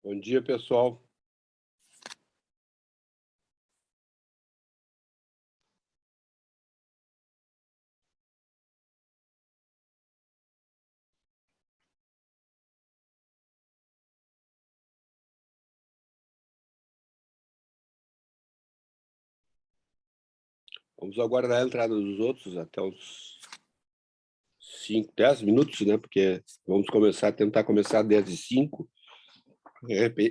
Bom dia, pessoal. Vamos aguardar a entrada dos outros até uns 5, 10 minutos, né? Porque vamos tentar começar 10h05,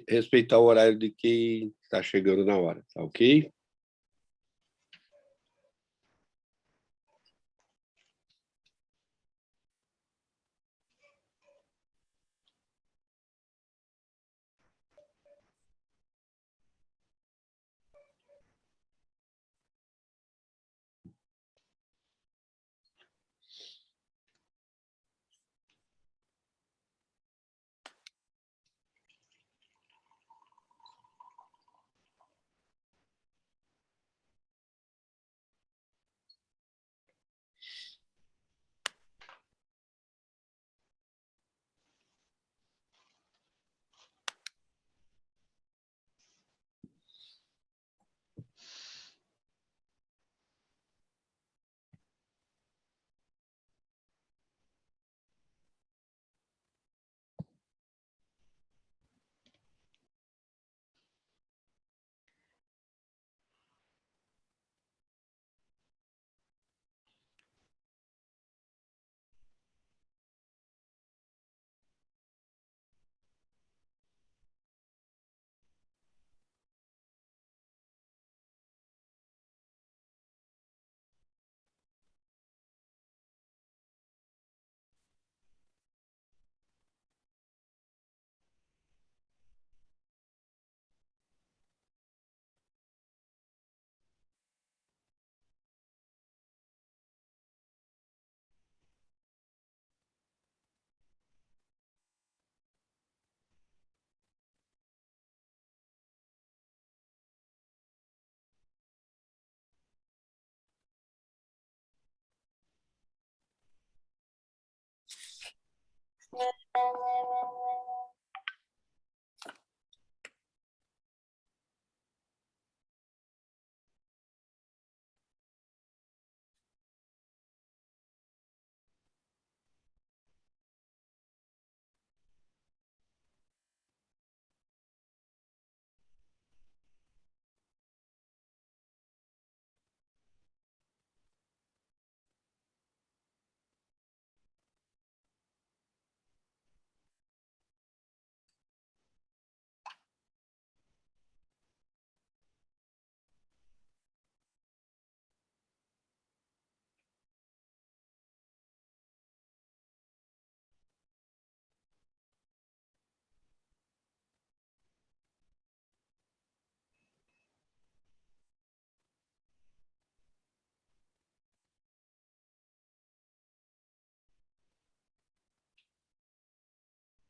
respeitar o horário de quem está chegando na hora, tá ok?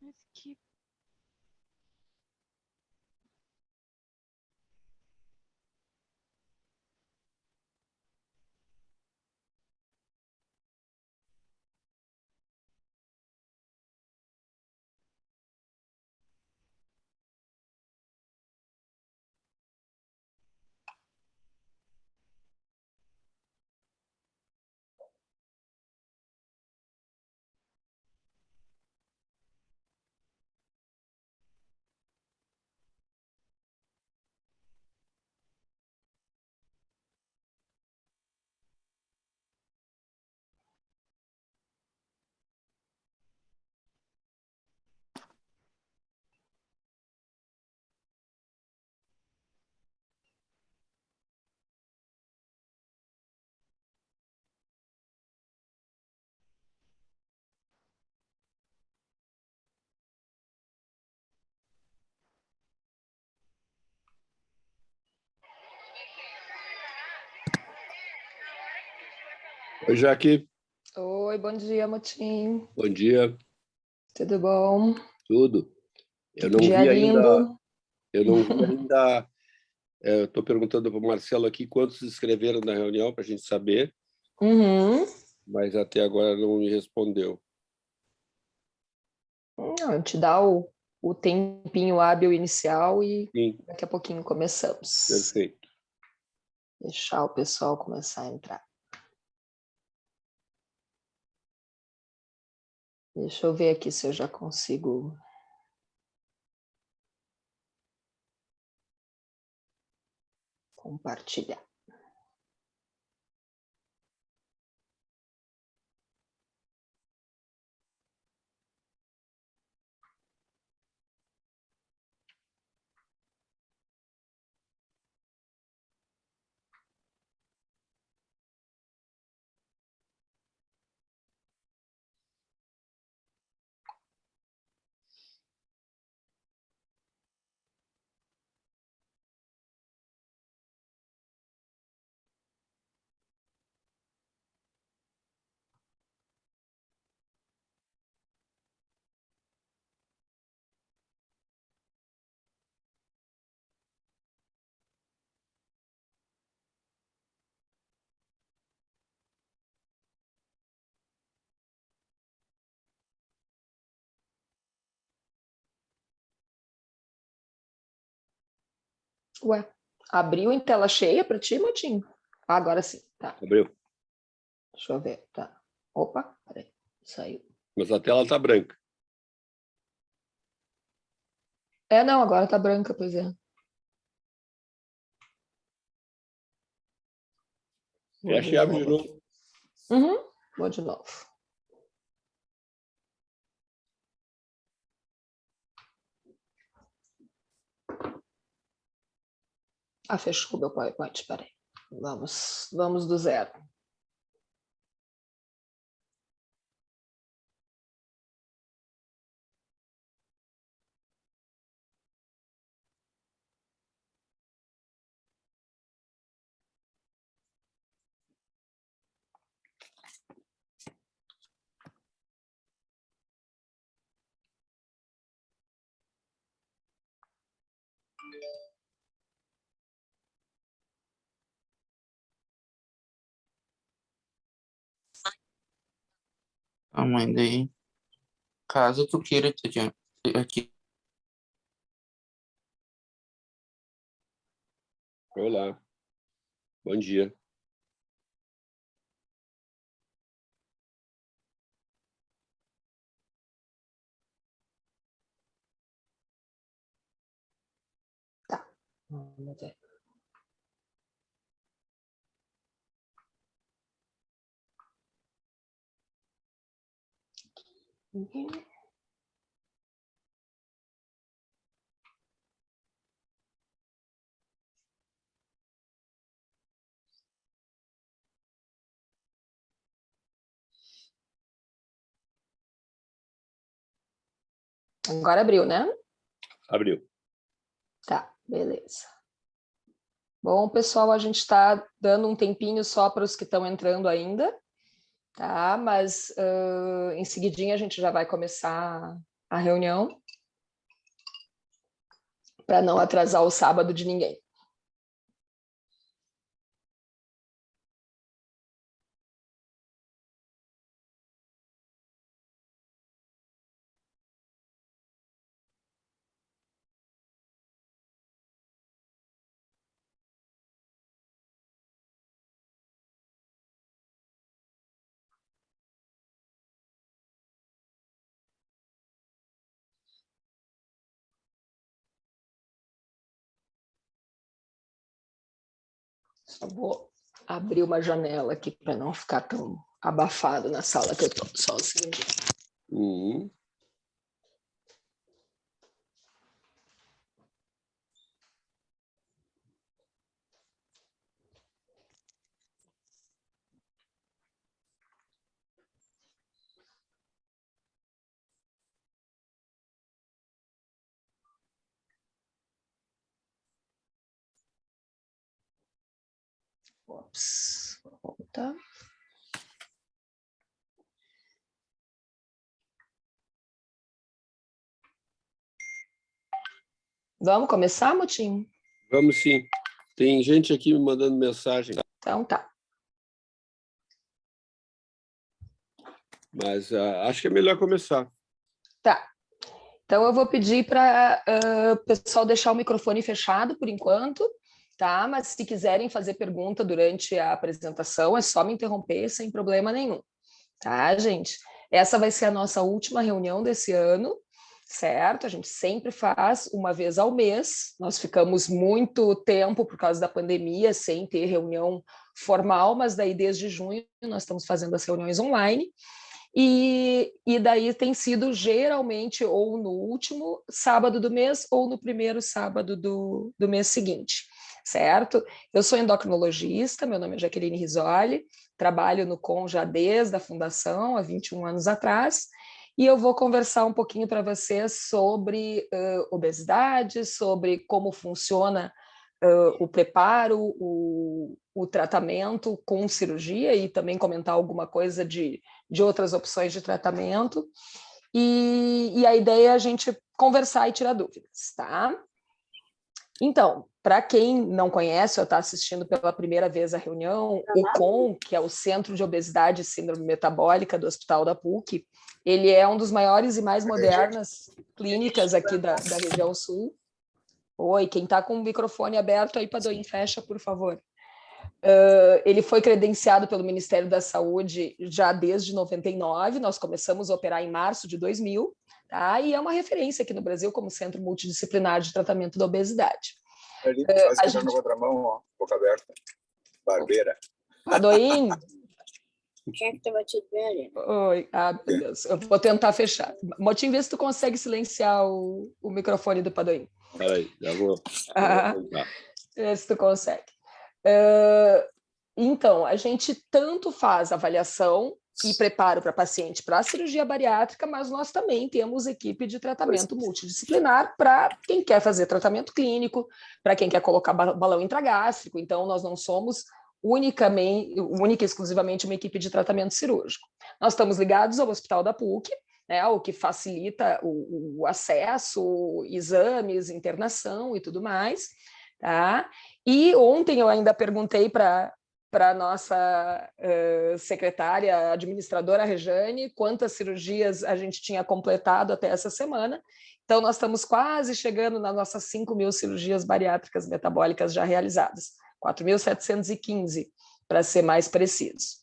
Mas que... Oi, Jaque. Oi, bom dia, Motim. Bom dia. Tudo bom? Tudo. Eu não Dia vi ainda. lindo. Eu não vi ainda. Eu estou perguntando para o Marcelo aqui quantos se inscreveram na reunião para a gente saber, Uhum. mas até agora não me respondeu. Não, te dá o o tempinho hábil inicial e Sim, daqui a pouquinho começamos. perfeito. Deixar o pessoal começar a entrar. Deixa eu ver aqui se eu já consigo. Compartilhar. Ué, abriu em tela cheia para ti, Motinho? Ah, agora sim, tá. Abriu. Deixa eu ver, tá. Opa, peraí, saiu. Mas a tela está branca. É, não, agora tá branca, pois é. Vou Fecha de e abre de novo novo. aqui. Uhum, vou de novo. Ah, fechou meu PowerPoint, peraí. Vamos do zero. Tamanho daí. Caso tu queira, Tatiana, aqui. Olá. Bom dia. Tá, vamos ver. Uhum. Agora abriu, né? Abriu. Tá, beleza. Bom, pessoal, a gente está dando um tempinho só para os que estão entrando ainda, tá? Mas em seguidinha a gente já vai começar a reunião para não atrasar o sábado de ninguém. Só vou abrir uma janela aqui para não ficar tão abafado na sala que eu estou. Só o seguinte. Uhum. Ops, vou voltar. Vamos começar, Mutinho? Vamos sim. Tem gente aqui me mandando mensagem, Então tá. mas acho que é melhor começar. Tá. Então, eu vou pedir para o pessoal deixar o microfone fechado por enquanto, tá? Mas se quiserem fazer pergunta durante a apresentação, é só me interromper sem problema nenhum, tá, gente? Essa vai ser a nossa última reunião desse ano, certo? A gente sempre faz uma vez ao mês. Nós ficamos muito tempo por causa da pandemia sem ter reunião formal, mas daí desde junho nós estamos fazendo as reuniões online. E daí tem sido geralmente ou no último sábado do mês ou no primeiro sábado do mês seguinte, certo? Eu sou endocrinologista, meu nome é Jaqueline Risoli, trabalho no CON já desde a fundação, há 21 anos atrás, e eu vou conversar um pouquinho para vocês sobre obesidade, sobre como funciona o preparo, o tratamento com cirurgia e também comentar alguma coisa de outras opções de tratamento. E a ideia é a gente conversar e tirar dúvidas, tá? Então, para quem não conhece ou está assistindo pela primeira vez a reunião, o CON, que é o Centro de Obesidade e Síndrome Metabólica do Hospital da PUC, ele é um dos maiores e mais modernas clínicas aqui da região sul. Oi, quem está com o microfone aberto aí, Padoim, fecha, por favor. Ele foi credenciado pelo Ministério da Saúde já desde 99, nós começamos a operar em março de 2000, tá? E é uma referência aqui no Brasil como Centro Multidisciplinar de Tratamento da Obesidade. Ali, quase que tá na contramão, ó, boca aberta, barbeira. Padoim? Quem é que tá batido bem ali? Oi, meu Deus, eu vou tentar fechar. Motim, vê se tu consegue silenciar o microfone do Padoim. Peraí, já vou Vê se tu consegue. Então, a gente tanto faz avaliação e preparo para paciente para a cirurgia bariátrica, mas nós também temos equipe de tratamento multidisciplinar para quem quer fazer tratamento clínico, para quem quer colocar balão intragástrico. Então, nós não somos única e exclusivamente uma equipe de tratamento cirúrgico. Nós estamos ligados ao Hospital da PUC, né, o que facilita o acesso, exames, internação e tudo mais, tá? E ontem eu ainda perguntei para a nossa secretária administradora, Rejane, quantas cirurgias a gente tinha completado até essa semana. Então, nós estamos quase chegando nas nossas 5.000 cirurgias bariátricas metabólicas já realizadas, 4.715, para ser mais preciso.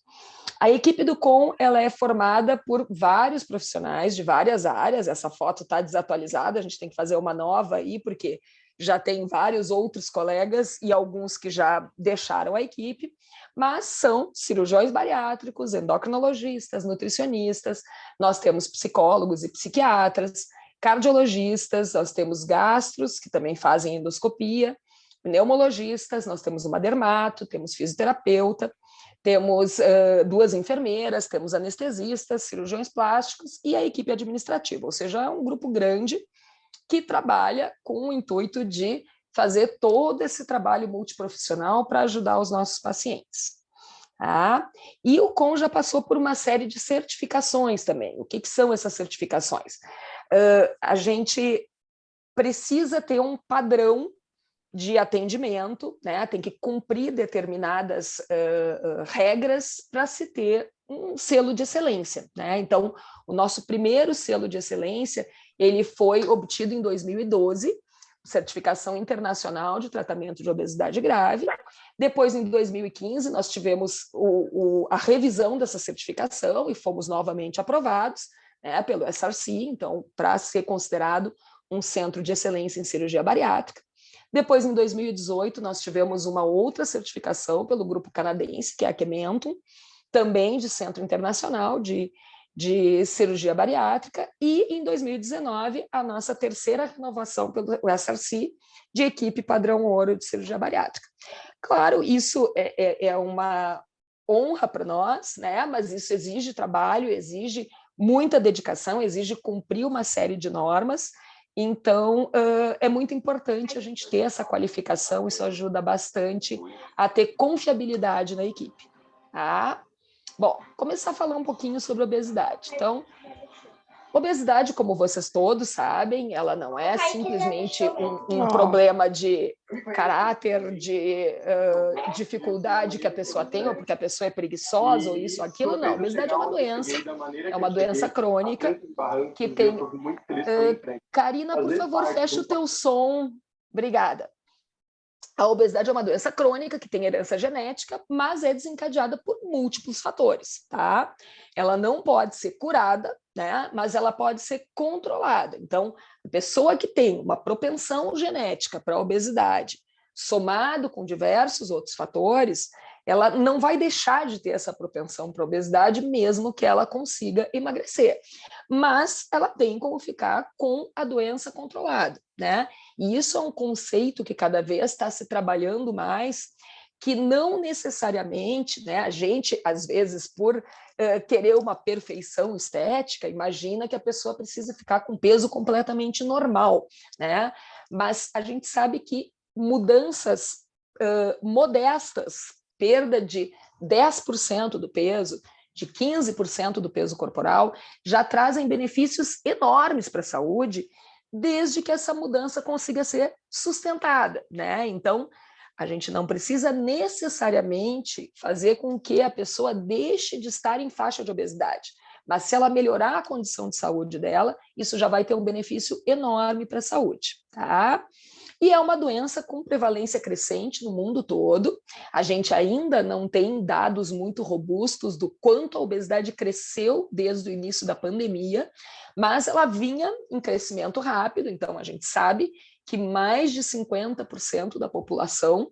A equipe do CON ela é formada por vários profissionais de várias áreas. Essa foto está desatualizada, a gente tem que fazer uma nova aí, porque já tem vários outros colegas e alguns que já deixaram a equipe, mas são cirurgiões bariátricos, endocrinologistas, nutricionistas, nós temos psicólogos e psiquiatras, cardiologistas, nós temos gastros, que também fazem endoscopia, pneumologistas, nós temos uma dermato, temos fisioterapeuta, temos 2 enfermeiras, temos anestesistas, cirurgiões plásticos e a equipe administrativa, ou seja, é um grupo grande que trabalha com o intuito de fazer todo esse trabalho multiprofissional para ajudar os nossos pacientes. Tá? E o CON já passou por uma série de certificações também. O que são essas certificações? A gente precisa ter um padrão de atendimento, né? Tem que cumprir determinadas regras para se ter um selo de excelência, né? Então, o nosso primeiro selo de excelência, ele foi obtido em 2012, certificação internacional de tratamento de obesidade grave. Depois, em 2015, nós tivemos a revisão dessa certificação e fomos novamente aprovados, né, pelo SRC, então, para ser considerado um centro de excelência em cirurgia bariátrica. Depois, em 2018, nós tivemos uma outra certificação pelo grupo canadense, que é a Kementum, também de Centro Internacional de Cirurgia Bariátrica, e em 2019, a nossa terceira renovação pelo SRC de equipe padrão ouro de cirurgia bariátrica. Claro, isso é uma honra para nós, né? Mas isso exige trabalho, exige muita dedicação, exige cumprir uma série de normas. Então, é muito importante a gente ter essa qualificação, isso ajuda bastante a ter confiabilidade na equipe. Tá? Bom, começar a falar um pouquinho sobre obesidade. Então, Obesidade, como vocês todos sabem, ela não é simplesmente um problema de caráter, de dificuldade que a pessoa tem, ou porque a pessoa é preguiçosa, ou isso, ou aquilo, não. Obesidade é uma doença crônica que tem... Karina, por favor, fecha o teu som. Obrigada. A obesidade é uma doença crônica que tem herança genética, mas é desencadeada por múltiplos fatores, tá? Ela não pode ser curada, né? Mas ela pode ser controlada. Então, a pessoa que tem uma propensão genética para a obesidade, somado com diversos outros fatores, ela não vai deixar de ter essa propensão para a obesidade, mesmo que ela consiga emagrecer. Mas ela tem como ficar com a doença controlada, né? E isso é um conceito que cada vez está se trabalhando mais, que não necessariamente, né, a gente, às vezes, por querer uma perfeição estética, imagina que a pessoa precisa ficar com peso completamente normal, né? Mas a gente sabe que mudanças modestas, perda de 10% do peso, de 15% do peso corporal, já trazem benefícios enormes para a saúde, desde que essa mudança consiga ser sustentada, né? Então, a gente não precisa necessariamente fazer com que a pessoa deixe de estar em faixa de obesidade, mas se ela melhorar a condição de saúde dela, isso já vai ter um benefício enorme para a saúde, tá? E é uma doença com prevalência crescente no mundo todo. A gente ainda não tem dados muito robustos do quanto a obesidade cresceu desde o início da pandemia, mas ela vinha em crescimento rápido, então a gente sabe que mais de 50% da população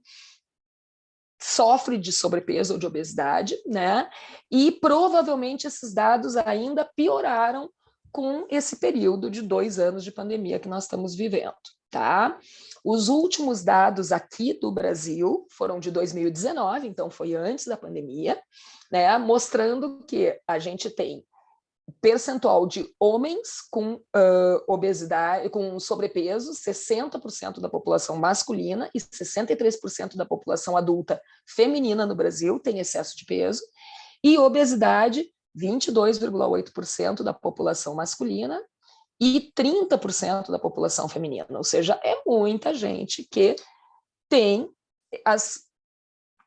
sofre de sobrepeso ou de obesidade, né? E provavelmente esses dados ainda pioraram com esse período de 2 anos de pandemia que nós estamos vivendo, tá? Os últimos dados aqui do Brasil foram de 2019, então foi antes da pandemia, né? Mostrando que a gente tem percentual de homens com obesidade, com sobrepeso, 60% da população masculina e 63% da população adulta feminina no Brasil tem excesso de peso, e obesidade, 22,8% da população masculina e 30% da população feminina, ou seja, é muita gente que tem as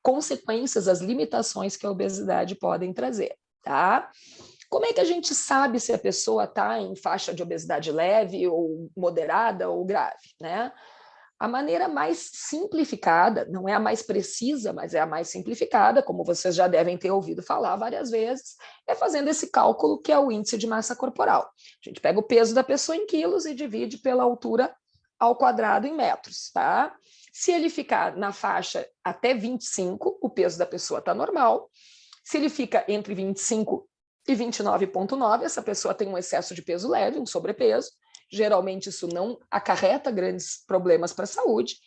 consequências, as limitações que a obesidade podem trazer, tá? Como é que a gente sabe se a pessoa está em faixa de obesidade leve ou moderada ou grave, né? A maneira mais simplificada, não é a mais precisa, mas é a mais simplificada, como vocês já devem ter ouvido falar várias vezes, é fazendo esse cálculo que é o índice de massa corporal. A gente pega o peso da pessoa em quilos e divide pela altura ao quadrado em metros, tá? Se ele ficar na faixa até 25, o peso da pessoa está normal. Se ele fica entre 25 e 29,9, essa pessoa tem um excesso de peso leve, um sobrepeso. Geralmente isso não acarreta grandes problemas para a saúde.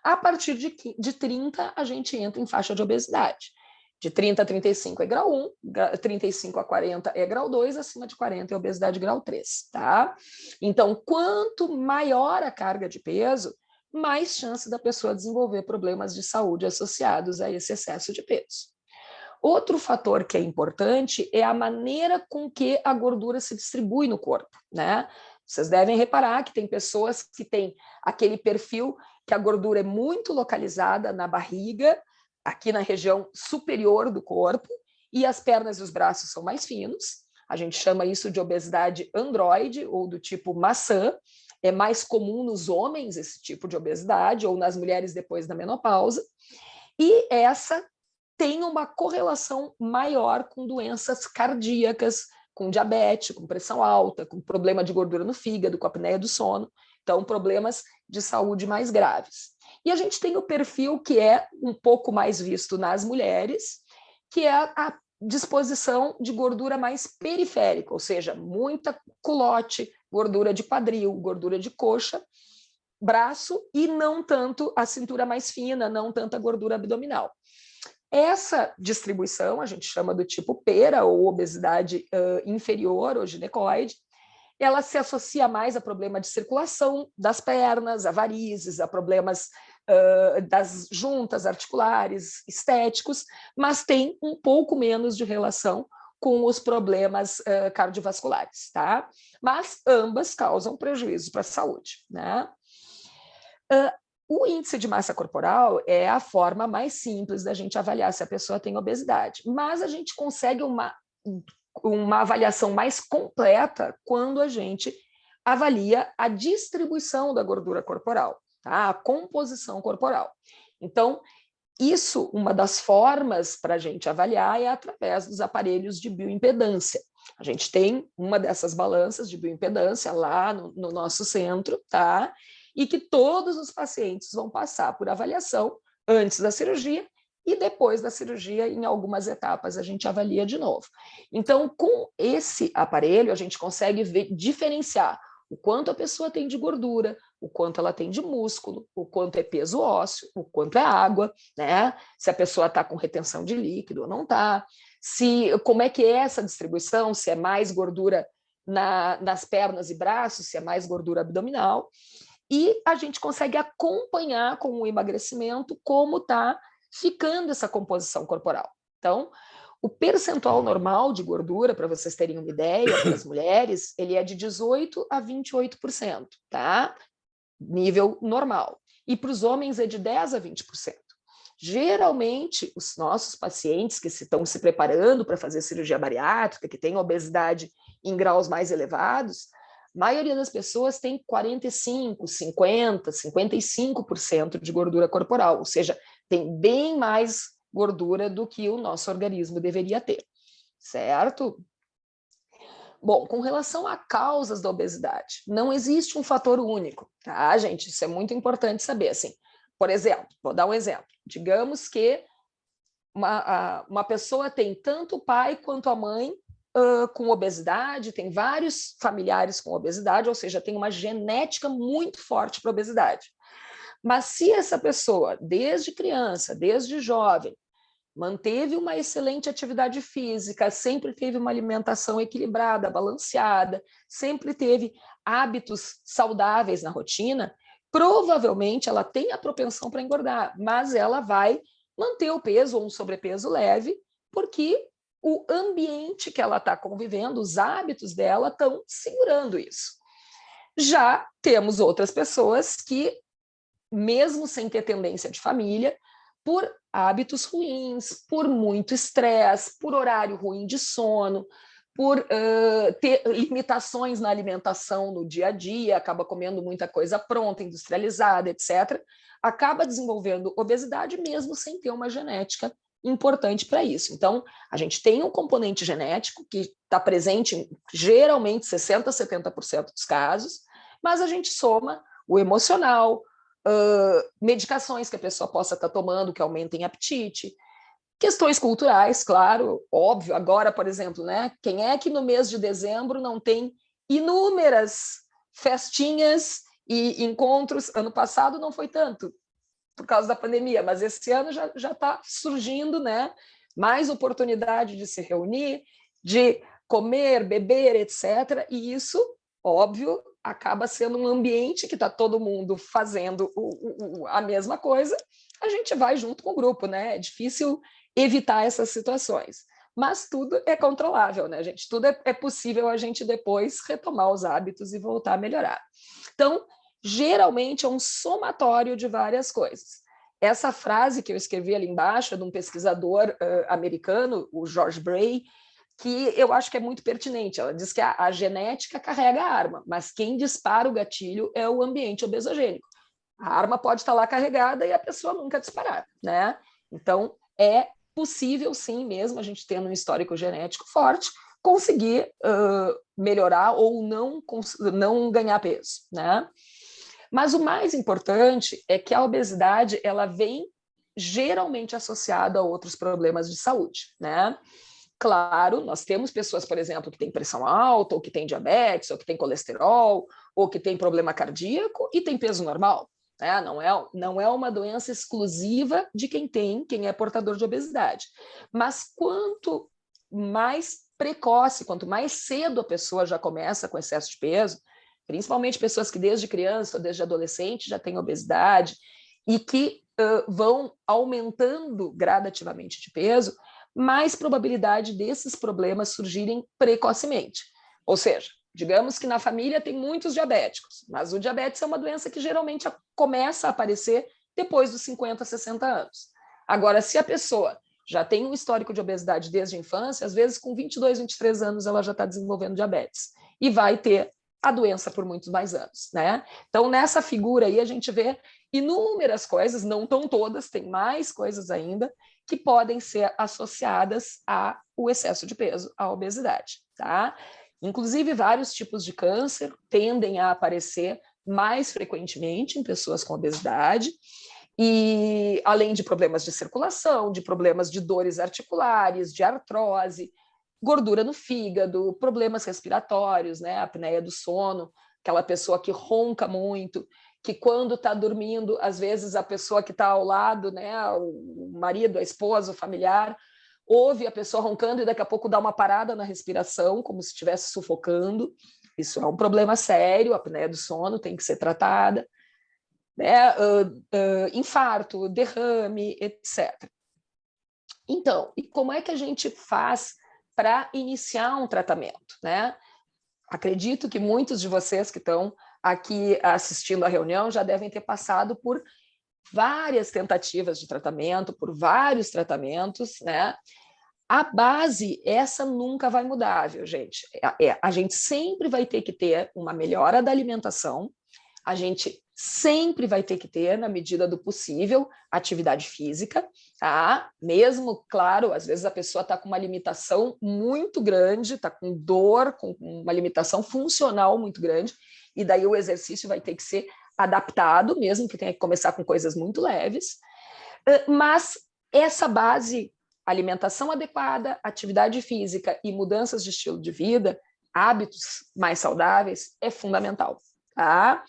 A partir de 30, a gente entra em faixa de obesidade. De 30 a 35 é grau 1, 35 a 40 é grau 2, acima de 40 é obesidade grau 3, tá? Então, quanto maior a carga de peso, mais chance da pessoa desenvolver problemas de saúde associados a esse excesso de peso. Outro fator que é importante é a maneira com que a gordura se distribui no corpo, né? Vocês devem reparar que tem pessoas que têm aquele perfil que a gordura é muito localizada na barriga, aqui na região superior do corpo, e as pernas e os braços são mais finos. A gente chama isso de obesidade androide ou do tipo maçã. É mais comum nos homens esse tipo de obesidade, ou nas mulheres depois da menopausa. E essa tem uma correlação maior com doenças cardíacas, com diabetes, com pressão alta, com problema de gordura no fígado, com apneia do sono, então problemas de saúde mais graves. E a gente tem o perfil que é um pouco mais visto nas mulheres, que é a disposição de gordura mais periférica, ou seja, muita culote, gordura de quadril, gordura de coxa, braço e não tanto a cintura mais fina, não tanta gordura abdominal. Essa distribuição, a gente chama do tipo pera, ou obesidade inferior, ou ginecoide, ela se associa mais a problema de circulação das pernas, a varizes, a problemas das juntas articulares, estéticos, mas tem um pouco menos de relação com os problemas cardiovasculares, tá? Mas ambas causam prejuízo para a saúde, né? O índice de massa corporal é a forma mais simples da gente avaliar se a pessoa tem obesidade, mas a gente consegue uma avaliação mais completa quando a gente avalia a distribuição da gordura corporal, tá? A composição corporal. Então, isso, uma das formas para a gente avaliar é através dos aparelhos de bioimpedância. A gente tem uma dessas balanças de bioimpedância lá no nosso centro, tá? E que todos os pacientes vão passar por avaliação antes da cirurgia e depois da cirurgia, em algumas etapas, a gente avalia de novo. Então, com esse aparelho, a gente consegue diferenciar o quanto a pessoa tem de gordura, o quanto ela tem de músculo, o quanto é peso ósseo, o quanto é água, né? Se a pessoa está com retenção de líquido ou não está, como é que é essa distribuição, se é mais gordura nas pernas e braços, se é mais gordura abdominal, e a gente consegue acompanhar com o emagrecimento como está ficando essa composição corporal. Então, o percentual normal de gordura, para vocês terem uma ideia, para as mulheres, ele é de 18% a 28%, tá? Nível normal. E para os homens é de 10% a 20%. Geralmente, os nossos pacientes que estão se preparando para fazer cirurgia bariátrica, que têm obesidade em graus mais elevados, a maioria das pessoas tem 45%, 50%, 55% de gordura corporal, ou seja, tem bem mais gordura do que o nosso organismo deveria ter, certo? Bom, com relação a causas da obesidade, não existe um fator único, tá, gente? Isso é muito importante saber, assim. Por exemplo, vou dar um exemplo. Digamos que uma pessoa tem tanto o pai quanto a mãe com obesidade, tem vários familiares com obesidade, ou seja, tem uma genética muito forte para obesidade. Mas se essa pessoa, desde criança, desde jovem, manteve uma excelente atividade física, sempre teve uma alimentação equilibrada, balanceada, sempre teve hábitos saudáveis na rotina, provavelmente ela tem a propensão para engordar, mas ela vai manter o peso ou um sobrepeso leve, porque o ambiente que ela está convivendo, os hábitos dela estão segurando isso. Já temos outras pessoas que, mesmo sem ter tendência de família, por hábitos ruins, por muito estresse, por horário ruim de sono, por ter limitações na alimentação no dia a dia, acaba comendo muita coisa pronta, industrializada, etc., acaba desenvolvendo obesidade mesmo sem ter uma genética importante para isso. Então, a gente tem um componente genético que está presente em geralmente 60% a 70% dos casos, mas a gente soma o emocional, medicações que a pessoa possa estar tomando que aumentem apetite, questões culturais, claro, óbvio. Agora, por exemplo, né, quem é que no mês de dezembro não tem inúmeras festinhas e encontros? Ano passado não foi tanto, por causa da pandemia, mas esse ano já está surgindo, né, mais oportunidade de se reunir, de comer, beber, etc. E isso, óbvio, acaba sendo um ambiente que está todo mundo fazendo a mesma coisa, a gente vai junto com o grupo, né? É difícil evitar essas situações. Mas tudo é controlável, né, gente? Tudo é possível a gente depois retomar os hábitos e voltar a melhorar. Então, geralmente é um somatório de várias coisas. Essa frase que eu escrevi ali embaixo é de um pesquisador americano, o George Bray, que eu acho que é muito pertinente. Ela diz que a genética carrega a arma, mas quem dispara o gatilho é o ambiente obesogênico. A arma pode estar lá carregada e a pessoa nunca disparar, né? Então, é possível, sim, mesmo a gente tendo um histórico genético forte, conseguir melhorar ou não ganhar peso, né? Mas o mais importante é que a obesidade ela vem geralmente associada a outros problemas de saúde, né? Claro, nós temos pessoas, por exemplo, que têm pressão alta, ou que têm diabetes, ou que têm colesterol, ou que têm problema cardíaco e tem peso normal, né? Não é uma doença exclusiva de quem é portador de obesidade. Mas quanto mais precoce, quanto mais cedo a pessoa já começa com excesso de peso, principalmente pessoas que desde criança ou desde adolescente já têm obesidade e que vão aumentando gradativamente de peso, mais probabilidade desses problemas surgirem precocemente. Ou seja, digamos que na família tem muitos diabéticos, mas o diabetes é uma doença que geralmente começa a aparecer depois dos 50, 60 anos. Agora, se a pessoa já tem um histórico de obesidade desde a infância, às vezes com 22, 23 anos ela já está desenvolvendo diabetes e vai ter a doença por muitos mais anos, né? Então, nessa figura aí, a gente vê inúmeras coisas, não estão todas, tem mais coisas ainda, que podem ser associadas ao excesso de peso, à obesidade, tá? Inclusive, vários tipos de câncer tendem a aparecer mais frequentemente em pessoas com obesidade, e além de problemas de circulação, de problemas de dores articulares, de artrose, gordura no fígado, problemas respiratórios, né? Apneia do sono, aquela pessoa que ronca muito, que quando está dormindo, às vezes a pessoa que está ao lado, né, o marido, a esposa, o familiar, ouve a pessoa roncando e daqui a pouco dá uma parada na respiração, como se estivesse sufocando. Isso é um problema sério, a apneia do sono tem que ser tratada, né? Infarto, derrame, etc. Então, e como é que a gente faz para iniciar um tratamento, né? Acredito que muitos de vocês que estão aqui assistindo à reunião já devem ter passado por várias tentativas de tratamento, por vários tratamentos, né? A base, essa nunca vai mudar, viu, gente? A gente sempre vai ter que ter uma melhora da alimentação, a gente sempre vai ter que ter, na medida do possível, atividade física, tá? Mesmo, claro, às vezes a pessoa está com uma limitação muito grande, está com dor, com uma limitação funcional muito grande, e daí o exercício vai ter que ser adaptado, mesmo que tenha que começar com coisas muito leves, mas essa base, alimentação adequada, atividade física e mudanças de estilo de vida, hábitos mais saudáveis, é fundamental, tá?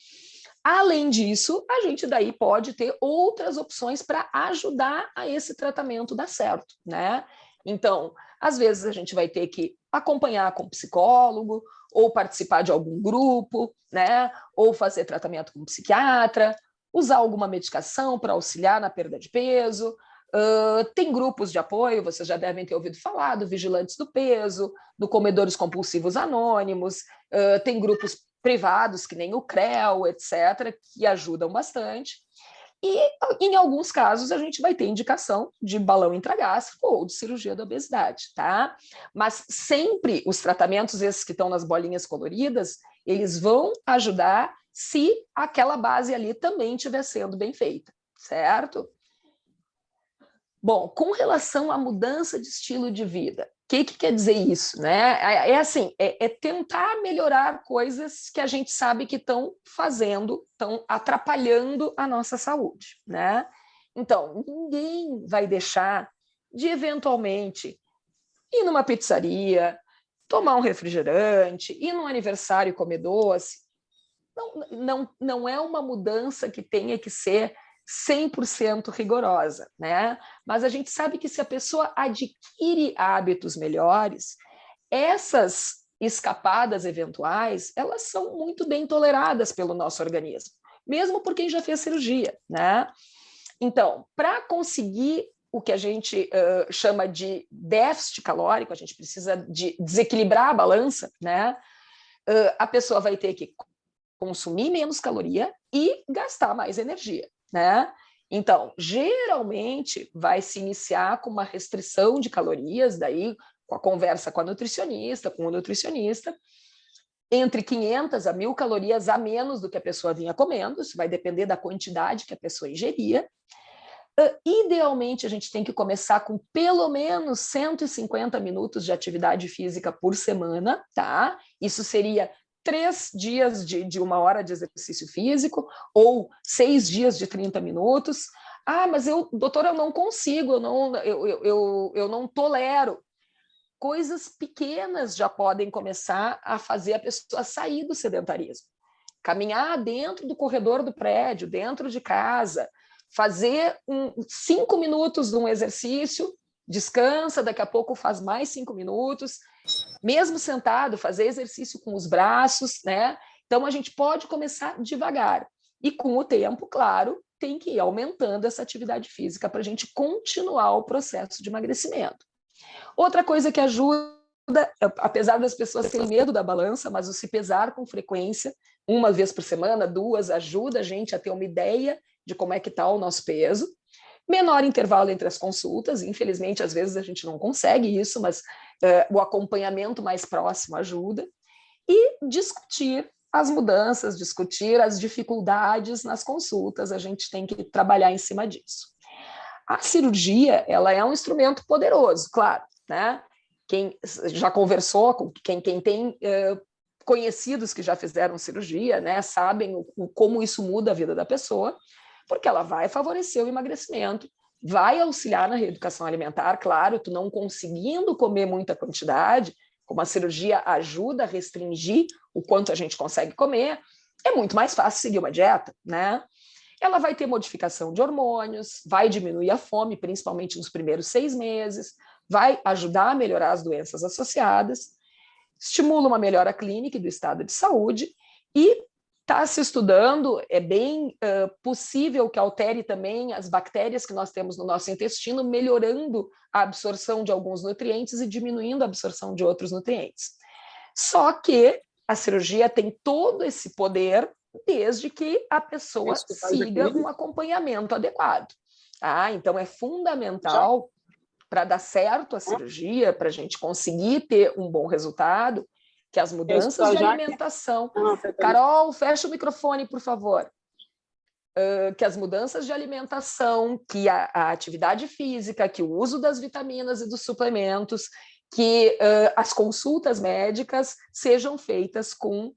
Além disso, a gente daí pode ter outras opções para ajudar a esse tratamento dar certo, né? Então, às vezes a gente vai ter que acompanhar com psicólogo, ou participar de algum grupo, né? Ou fazer tratamento com psiquiatra, usar alguma medicação para auxiliar na perda de peso. Tem grupos de apoio, vocês já devem ter ouvido falar do Vigilantes do Peso, do Comedores Compulsivos Anônimos, tem grupos privados, que nem o CREL, etc., que ajudam bastante. E, em alguns casos, a gente vai ter indicação de balão intragástrico ou de cirurgia da obesidade, tá? Mas sempre os tratamentos, esses que estão nas bolinhas coloridas, eles vão ajudar se aquela base ali também estiver sendo bem feita, certo? Bom, com relação à mudança de estilo de vida, o que quer dizer isso, né? É tentar melhorar coisas que a gente sabe que estão atrapalhando a nossa saúde, né? Então, ninguém vai deixar de eventualmente ir numa pizzaria, tomar um refrigerante, ir num aniversário comer doce. Não é uma mudança que tenha que ser 100% rigorosa, né? Mas a gente sabe que se a pessoa adquire hábitos melhores, essas escapadas eventuais, elas são muito bem toleradas pelo nosso organismo, mesmo por quem já fez cirurgia, né? Então, para conseguir o que a gente chama de déficit calórico, a gente precisa de desequilibrar a balança, né? A pessoa vai ter que consumir menos caloria e gastar mais energia, né? Então, geralmente vai se iniciar com uma restrição de calorias, daí com a conversa com a nutricionista, com o nutricionista, entre 500 a 1.000 calorias a menos do que a pessoa vinha comendo, isso vai depender da quantidade que a pessoa ingeria. Idealmente, a gente tem que começar com pelo menos 150 minutos de atividade física por semana, tá? Isso seria 3 dias de 1 hora de exercício físico, ou 6 dias de 30 minutos. Ah, mas doutora, eu não consigo, eu não tolero. Coisas pequenas já podem começar a fazer a pessoa sair do sedentarismo. Caminhar dentro do corredor do prédio, dentro de casa, fazer 5 minutos de um exercício, descansa, daqui a pouco faz mais 5 minutos, mesmo sentado, fazer exercício com os braços, né? Então, a gente pode começar devagar. E, com o tempo, claro, tem que ir aumentando essa atividade física para a gente continuar o processo de emagrecimento. Outra coisa que ajuda, apesar das pessoas terem medo da balança, mas o se pesar com frequência, uma vez por semana, 2, ajuda a gente a ter uma ideia de como é que está o nosso peso. Menor intervalo entre as consultas, infelizmente, às vezes a gente não consegue isso, mas o acompanhamento mais próximo ajuda. E discutir as mudanças, discutir as dificuldades nas consultas, a gente tem que trabalhar em cima disso. A cirurgia, ela é um instrumento poderoso, claro, né? Quem já conversou com quem tem conhecidos que já fizeram cirurgia, né, sabem como isso muda a vida da pessoa, porque ela vai favorecer o emagrecimento, vai auxiliar na reeducação alimentar, claro, tu não conseguindo comer muita quantidade, como a cirurgia ajuda a restringir o quanto a gente consegue comer, é muito mais fácil seguir uma dieta, né? Ela vai ter modificação de hormônios, vai diminuir a fome, principalmente nos primeiros 6 meses, vai ajudar a melhorar as doenças associadas, estimula uma melhora clínica e do estado de saúde, e está se estudando, é bem possível que altere também as bactérias que nós temos no nosso intestino, melhorando a absorção de alguns nutrientes e diminuindo a absorção de outros nutrientes. Só que a cirurgia tem todo esse poder desde que a pessoa siga um acompanhamento adequado. Tá? Então, é fundamental para dar certo a cirurgia, para a gente conseguir ter um bom resultado, que as mudanças de alimentação... Carol, fecha o microfone, por favor. Que as mudanças de alimentação, que a atividade física, que o uso das vitaminas e dos suplementos, que as consultas médicas sejam feitas com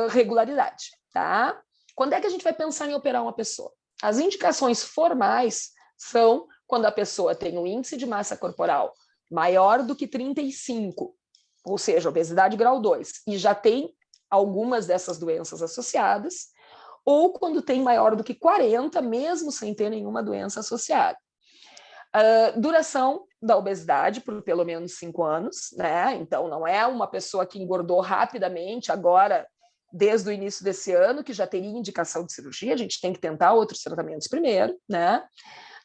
regularidade. Tá? Quando é que a gente vai pensar em operar uma pessoa? As indicações formais são quando a pessoa tem um índice de massa corporal maior do que 35, ou seja, obesidade grau 2, e já tem algumas dessas doenças associadas, ou quando tem maior do que 40, mesmo sem ter nenhuma doença associada. Duração da obesidade por pelo menos 5 anos, né? Então, não é uma pessoa que engordou rapidamente agora, desde o início desse ano, que já teria indicação de cirurgia, a gente tem que tentar outros tratamentos primeiro, né?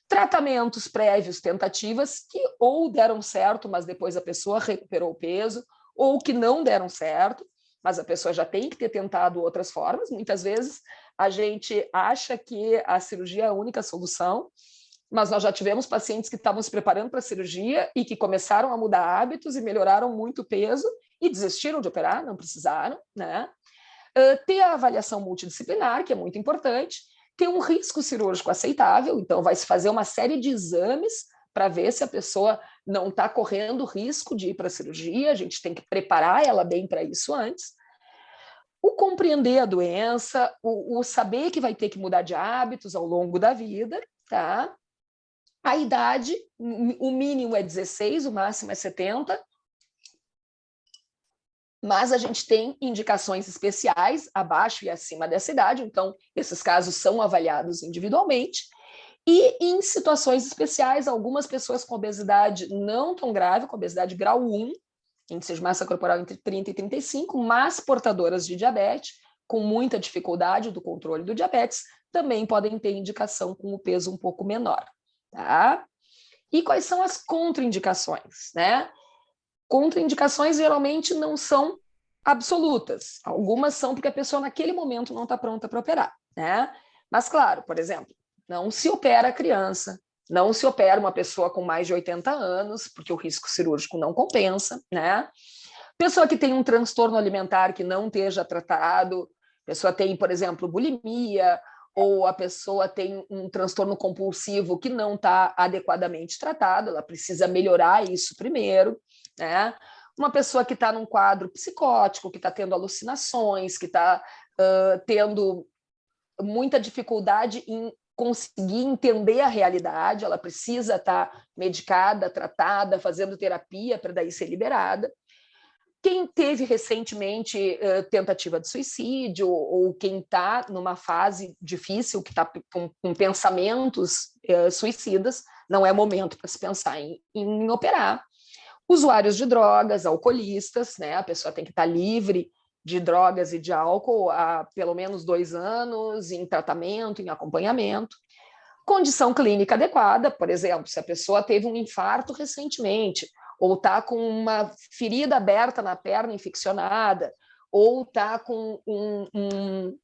Tratamentos prévios, tentativas, que ou deram certo, mas depois a pessoa recuperou o peso, ou que não deram certo, mas a pessoa já tem que ter tentado outras formas. Muitas vezes a gente acha que a cirurgia é a única solução, mas nós já tivemos pacientes que estavam se preparando para a cirurgia e que começaram a mudar hábitos e melhoraram muito o peso e desistiram de operar, não precisaram, né? Ter a avaliação multidisciplinar, que é muito importante, ter um risco cirúrgico aceitável, então vai se fazer uma série de exames para ver se a pessoa não está correndo risco de ir para a cirurgia, a gente tem que preparar ela bem para isso antes. O compreender a doença, o saber que vai ter que mudar de hábitos ao longo da vida, tá? A idade, o mínimo é 16, o máximo é 70, mas a gente tem indicações especiais abaixo e acima dessa idade, então esses casos são avaliados individualmente, e em situações especiais, algumas pessoas com obesidade não tão grave, com obesidade grau 1, índice de massa corporal entre 30 e 35, mas portadoras de diabetes, com muita dificuldade do controle do diabetes, também podem ter indicação com o peso um pouco menor. Tá? E quais são as contraindicações, né? Contraindicações geralmente não são absolutas. Algumas são porque a pessoa naquele momento não está pronta para operar, né? Mas, claro, por exemplo, não se opera a criança, não se opera uma pessoa com mais de 80 anos, porque o risco cirúrgico não compensa, né? Pessoa que tem um transtorno alimentar que não esteja tratado, pessoa tem, por exemplo, bulimia, ou a pessoa tem um transtorno compulsivo que não está adequadamente tratado, ela precisa melhorar isso primeiro, né? Uma pessoa que está num quadro psicótico, que está tendo alucinações, que está tendo muita dificuldade em conseguir entender a realidade, ela precisa estar medicada, tratada, fazendo terapia para daí ser liberada. Quem teve recentemente tentativa de suicídio, ou quem está numa fase difícil, que está com pensamentos suicidas, não é momento para se pensar em operar. Usuários de drogas, alcoolistas, né? A pessoa tem que estar livre de drogas e de álcool há pelo menos 2 anos, em tratamento, em acompanhamento. Condição clínica adequada, por exemplo, se a pessoa teve um infarto recentemente, ou está com uma ferida aberta na perna infeccionada, ou está com um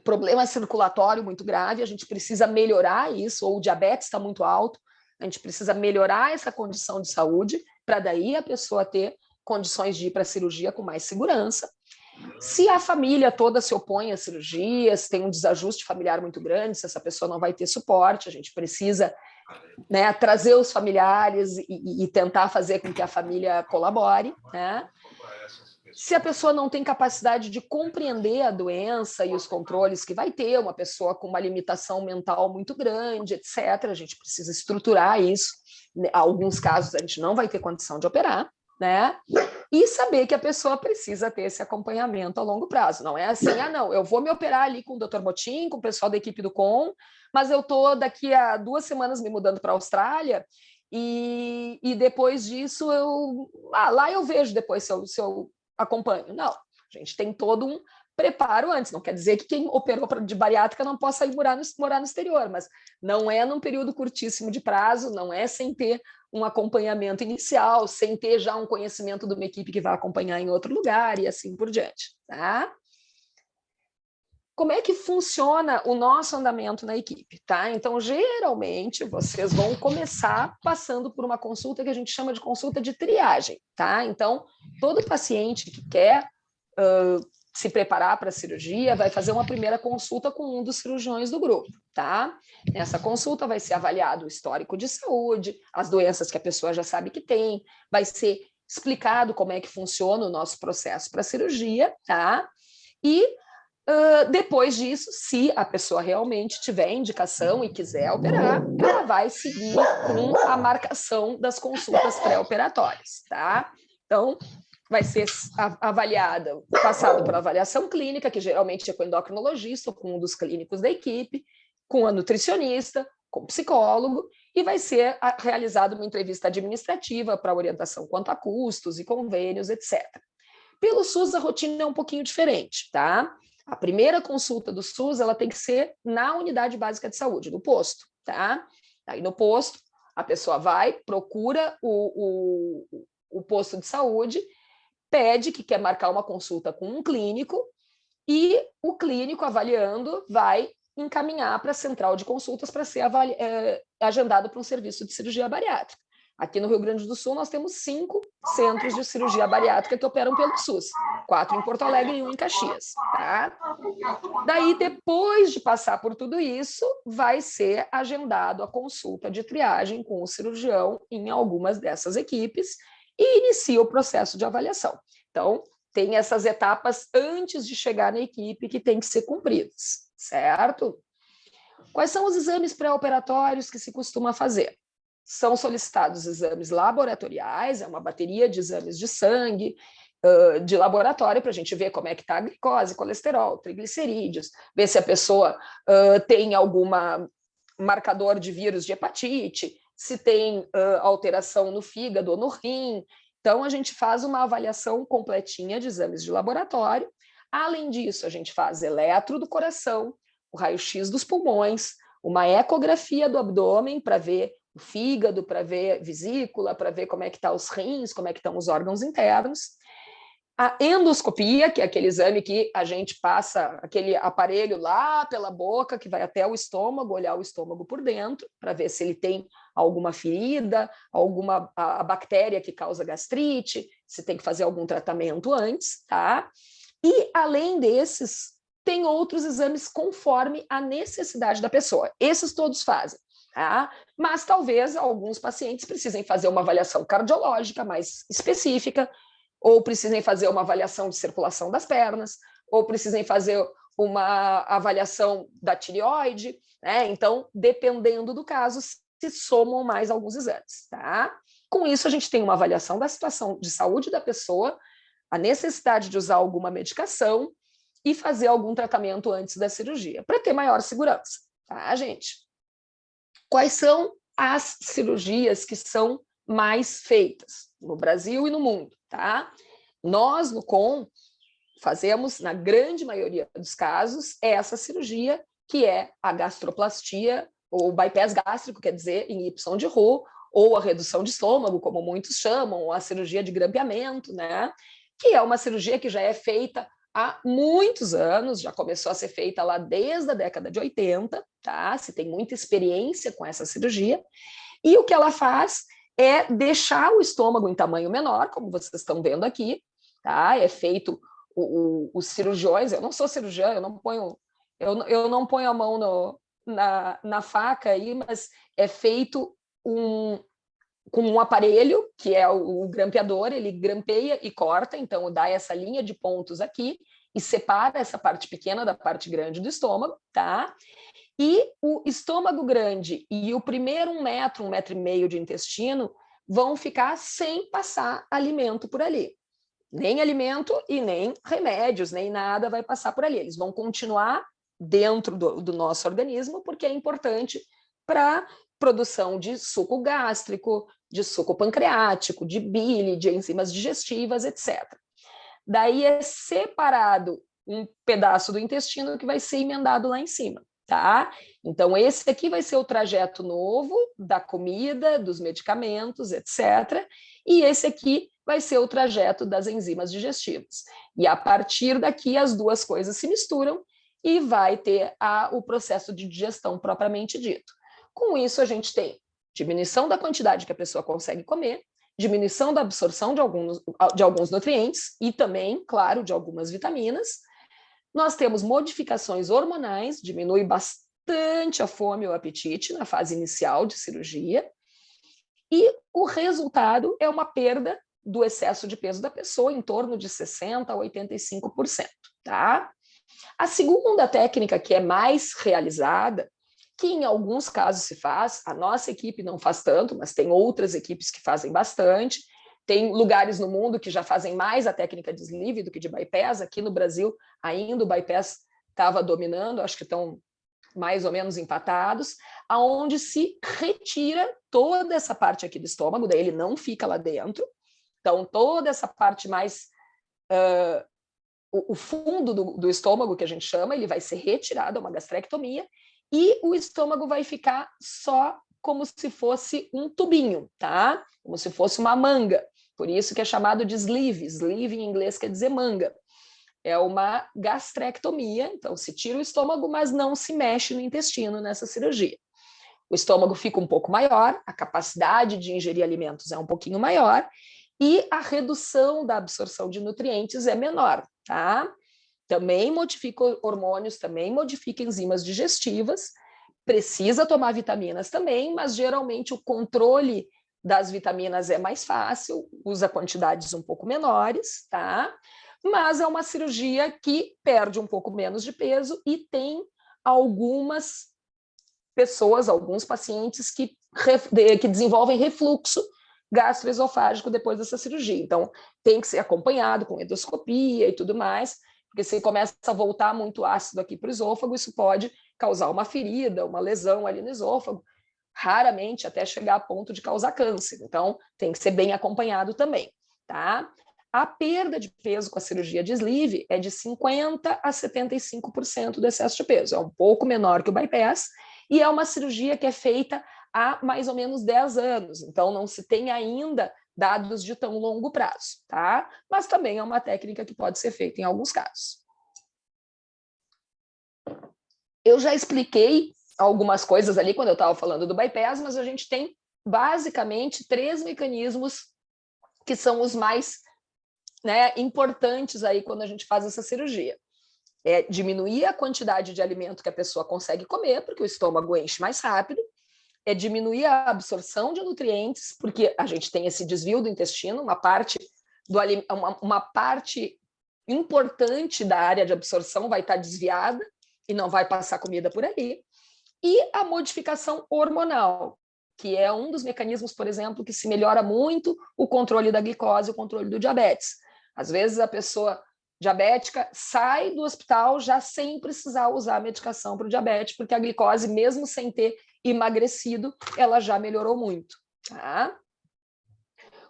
problema circulatório muito grave, a gente precisa melhorar isso, ou o diabetes está muito alto, a gente precisa melhorar essa condição de saúde, para daí a pessoa ter condições de ir para a cirurgia com mais segurança. Se a família toda se opõe à cirurgia, se tem um desajuste familiar muito grande, se essa pessoa não vai ter suporte, a gente precisa, né, trazer os familiares e tentar fazer com que a família colabore, né? Se a pessoa não tem capacidade de compreender a doença e os controles que vai ter, uma pessoa com uma limitação mental muito grande, etc., a gente precisa estruturar isso. Em alguns casos, a gente não vai ter condição de operar, né? E saber que a pessoa precisa ter esse acompanhamento a longo prazo. Não é assim, não, eu vou me operar ali com o Dr. Motim, com o pessoal da equipe do COM, mas eu estou daqui a 2 semanas me mudando para a Austrália e depois disso lá eu vejo depois se eu acompanho. Não, a gente tem todo um preparo antes. Não quer dizer que quem operou de bariátrica não possa ir morar no exterior, mas não é num período curtíssimo de prazo, não é sem ter um acompanhamento inicial, sem ter já um conhecimento de uma equipe que vai acompanhar em outro lugar e assim por diante. Tá? Como é que funciona o nosso andamento na equipe? Tá? Então, geralmente, vocês vão começar passando por uma consulta que a gente chama de consulta de triagem. Tá? Então, todo paciente que quer se preparar para a cirurgia vai fazer uma primeira consulta com um dos cirurgiões do grupo. Tá? Nessa consulta vai ser avaliado o histórico de saúde, as doenças que a pessoa já sabe que tem, vai ser explicado como é que funciona o nosso processo para a cirurgia, tá? E depois disso, se a pessoa realmente tiver indicação e quiser operar, ela vai seguir com a marcação das consultas pré-operatórias, tá? Então, vai ser avaliada, passado por avaliação clínica, que geralmente é com o endocrinologista ou com um dos clínicos da equipe, com a nutricionista, com o psicólogo, e vai ser realizada uma entrevista administrativa para orientação quanto a custos e convênios, etc. Pelo SUS, a rotina é um pouquinho diferente, tá? A primeira consulta do SUS, ela tem que ser na unidade básica de saúde, no posto, tá? Aí no posto, a pessoa vai, procura o posto de saúde, pede que quer marcar uma consulta com um clínico e o clínico, avaliando, vai encaminhar para a central de consultas para ser agendado para um serviço de cirurgia bariátrica. Aqui no Rio Grande do Sul, nós temos 5 centros de cirurgia bariátrica que operam pelo SUS. 4 em Porto Alegre e 1 em Caxias. Tá? Daí, depois de passar por tudo isso, vai ser agendado a consulta de triagem com o cirurgião em algumas dessas equipes e inicia o processo de avaliação. Então, tem essas etapas antes de chegar na equipe que tem que ser cumpridas, certo? Quais são os exames pré-operatórios que se costuma fazer? São solicitados exames laboratoriais, é uma bateria de exames de sangue, de laboratório, para a gente ver como é que está a glicose, colesterol, triglicerídeos, ver se a pessoa tem algum marcador de vírus de hepatite, se tem alteração no fígado ou no rim. Então, a gente faz uma avaliação completinha de exames de laboratório. Além disso, a gente faz eletro do coração, o raio-x dos pulmões, uma ecografia do abdômen para ver o fígado, para ver vesícula, para ver como é que estão os rins, como é que estão os órgãos internos. A endoscopia, que é aquele exame que a gente passa aquele aparelho lá pela boca, que vai até o estômago, olhar o estômago por dentro, para ver se ele tem alguma ferida, a bactéria que causa gastrite, se tem que fazer algum tratamento antes, tá? E, além desses, tem outros exames conforme a necessidade da pessoa. Esses todos fazem. Tá? Mas talvez alguns pacientes precisem fazer uma avaliação cardiológica mais específica, ou precisem fazer uma avaliação de circulação das pernas, ou precisem fazer uma avaliação da tireoide, né? Então, dependendo do caso, se somam mais alguns exames. Tá? Com isso, a gente tem uma avaliação da situação de saúde da pessoa, a necessidade de usar alguma medicação e fazer algum tratamento antes da cirurgia, para ter maior segurança. Tá, gente? Quais são as cirurgias que são mais feitas no Brasil e no mundo, tá? Nós, no COM, fazemos, na grande maioria dos casos, essa cirurgia, que é a gastroplastia o bypass gástrico, quer dizer, em Y de Roux, ou a redução de estômago, como muitos chamam, ou a cirurgia de grampeamento, né? Que é uma cirurgia que já é feita há muitos anos, já começou a ser feita lá desde a década de 80, tá? Se tem muita experiência com essa cirurgia. E o que ela faz é deixar o estômago em tamanho menor, como vocês estão vendo aqui, tá? É feito os cirurgiões, eu não sou cirurgiã, eu não ponho a mão na faca aí, mas é feito com um aparelho, que é o grampeador, ele grampeia e corta, então dá essa linha de pontos aqui e separa essa parte pequena da parte grande do estômago, tá? E o estômago grande e o primeiro 1 metro e meio de intestino vão ficar sem passar alimento por ali. Nem alimento e nem remédios, nem nada vai passar por ali. Eles vão continuar dentro do nosso organismo, porque é importante para produção de suco gástrico, de suco pancreático, de bile, de enzimas digestivas, etc. Daí é separado um pedaço do intestino que vai ser emendado lá em cima, tá? Então, esse aqui vai ser o trajeto novo da comida, dos medicamentos, etc. E esse aqui vai ser o trajeto das enzimas digestivas. E a partir daqui, as duas coisas se misturam e vai ter o processo de digestão propriamente dito. Com isso, a gente tem diminuição da quantidade que a pessoa consegue comer, diminuição da absorção de alguns nutrientes e também, claro, de algumas vitaminas. Nós temos modificações hormonais, diminui bastante a fome e o apetite na fase inicial de cirurgia, e o resultado é uma perda do excesso de peso da pessoa, em torno de 60% a 85%, tá? A segunda técnica, que é mais realizada, que em alguns casos se faz, a nossa equipe não faz tanto, mas tem outras equipes que fazem bastante, tem lugares no mundo que já fazem mais a técnica de sleeve do que de bypass. Aqui no Brasil, ainda o bypass estava dominando, acho que estão mais ou menos empatados, aonde se retira toda essa parte aqui do estômago, daí ele não fica lá dentro, então toda essa parte mais... o fundo do estômago, que a gente chama, ele vai ser retirado, é uma gastrectomia, e o estômago vai ficar só como se fosse um tubinho, tá? Como se fosse uma manga. Por isso que é chamado de sleeve. Sleeve em inglês quer dizer manga. É uma gastrectomia, então se tira o estômago, mas não se mexe no intestino nessa cirurgia. O estômago fica um pouco maior, a capacidade de ingerir alimentos é um pouquinho maior, e a redução da absorção de nutrientes é menor, tá? Também modifica hormônios, também modifica enzimas digestivas, precisa tomar vitaminas também, mas geralmente o controle das vitaminas é mais fácil, usa quantidades um pouco menores, tá? Mas é uma cirurgia que perde um pouco menos de peso e tem algumas pessoas, alguns pacientes que desenvolvem refluxo gastroesofágico depois dessa cirurgia. Então, tem que ser acompanhado com endoscopia e tudo mais, porque se começa a voltar muito ácido aqui para o esôfago, isso pode causar uma ferida, uma lesão ali no esôfago, raramente até chegar a ponto de causar câncer. Então, tem que ser bem acompanhado também, tá? A perda de peso com a cirurgia de sleeve é de 50% a 75% do excesso de peso. É um pouco menor que o bypass e é uma cirurgia que é feita há mais ou menos 10 anos. Então, não se tem ainda dados de tão longo prazo, tá? Mas também é uma técnica que pode ser feita em alguns casos. Eu já expliquei algumas coisas ali quando eu estava falando do bypass, mas a gente tem basicamente 3 mecanismos que são os mais, né, importantes aí quando a gente faz essa cirurgia. É diminuir a quantidade de alimento que a pessoa consegue comer, porque o estômago enche mais rápido, é diminuir a absorção de nutrientes, porque a gente tem esse desvio do intestino, uma parte importante da área de absorção vai estar desviada e não vai passar comida por ali. E a modificação hormonal, que é um dos mecanismos, por exemplo, que se melhora muito o controle da glicose, o controle do diabetes. Às vezes a pessoa diabética sai do hospital já sem precisar usar medicação para o diabetes, porque a glicose, mesmo sem ter emagrecido, ela já melhorou muito, tá?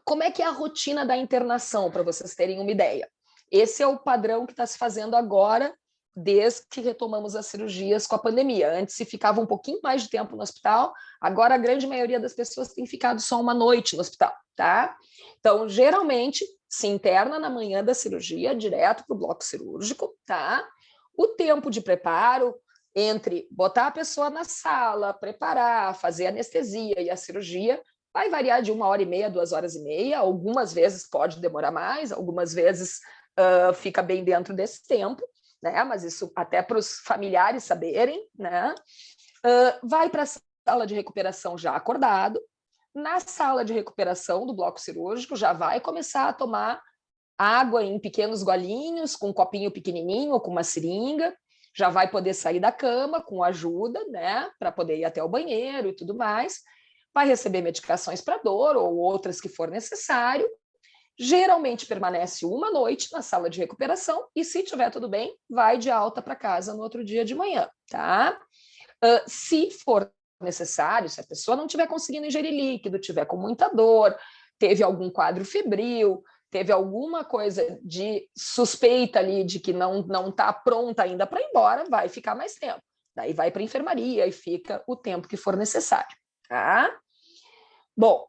Como é que é a rotina da internação, para vocês terem uma ideia? Esse é o padrão que está se fazendo agora desde que retomamos as cirurgias com a pandemia. Antes se ficava um pouquinho mais de tempo no hospital, agora a grande maioria das pessoas tem ficado só uma noite no hospital, tá? Então, geralmente, se interna na manhã da cirurgia, direto para o bloco cirúrgico, tá? O tempo de preparo entre botar a pessoa na sala, preparar, fazer anestesia e a cirurgia, vai variar de 1h30, 2h30, algumas vezes pode demorar mais, algumas vezes fica bem dentro desse tempo, né? Mas isso até para os familiares saberem, né? Vai para a sala de recuperação já acordado. Na sala de recuperação do bloco cirúrgico, já vai começar a tomar água em pequenos golinhos, com um copinho pequenininho ou com uma seringa, já vai poder sair da cama com ajuda, né, para poder ir até o banheiro e tudo mais, vai receber medicações para dor ou outras que for necessário, geralmente permanece uma noite na sala de recuperação e, se tiver tudo bem, vai de alta para casa no outro dia de manhã, tá? Se for necessário, se a pessoa não estiver conseguindo ingerir líquido, tiver com muita dor, teve algum quadro febril, teve alguma coisa de suspeita ali de que não está pronta ainda para ir embora, vai ficar mais tempo. Daí vai para a enfermaria e fica o tempo que for necessário, tá? Bom,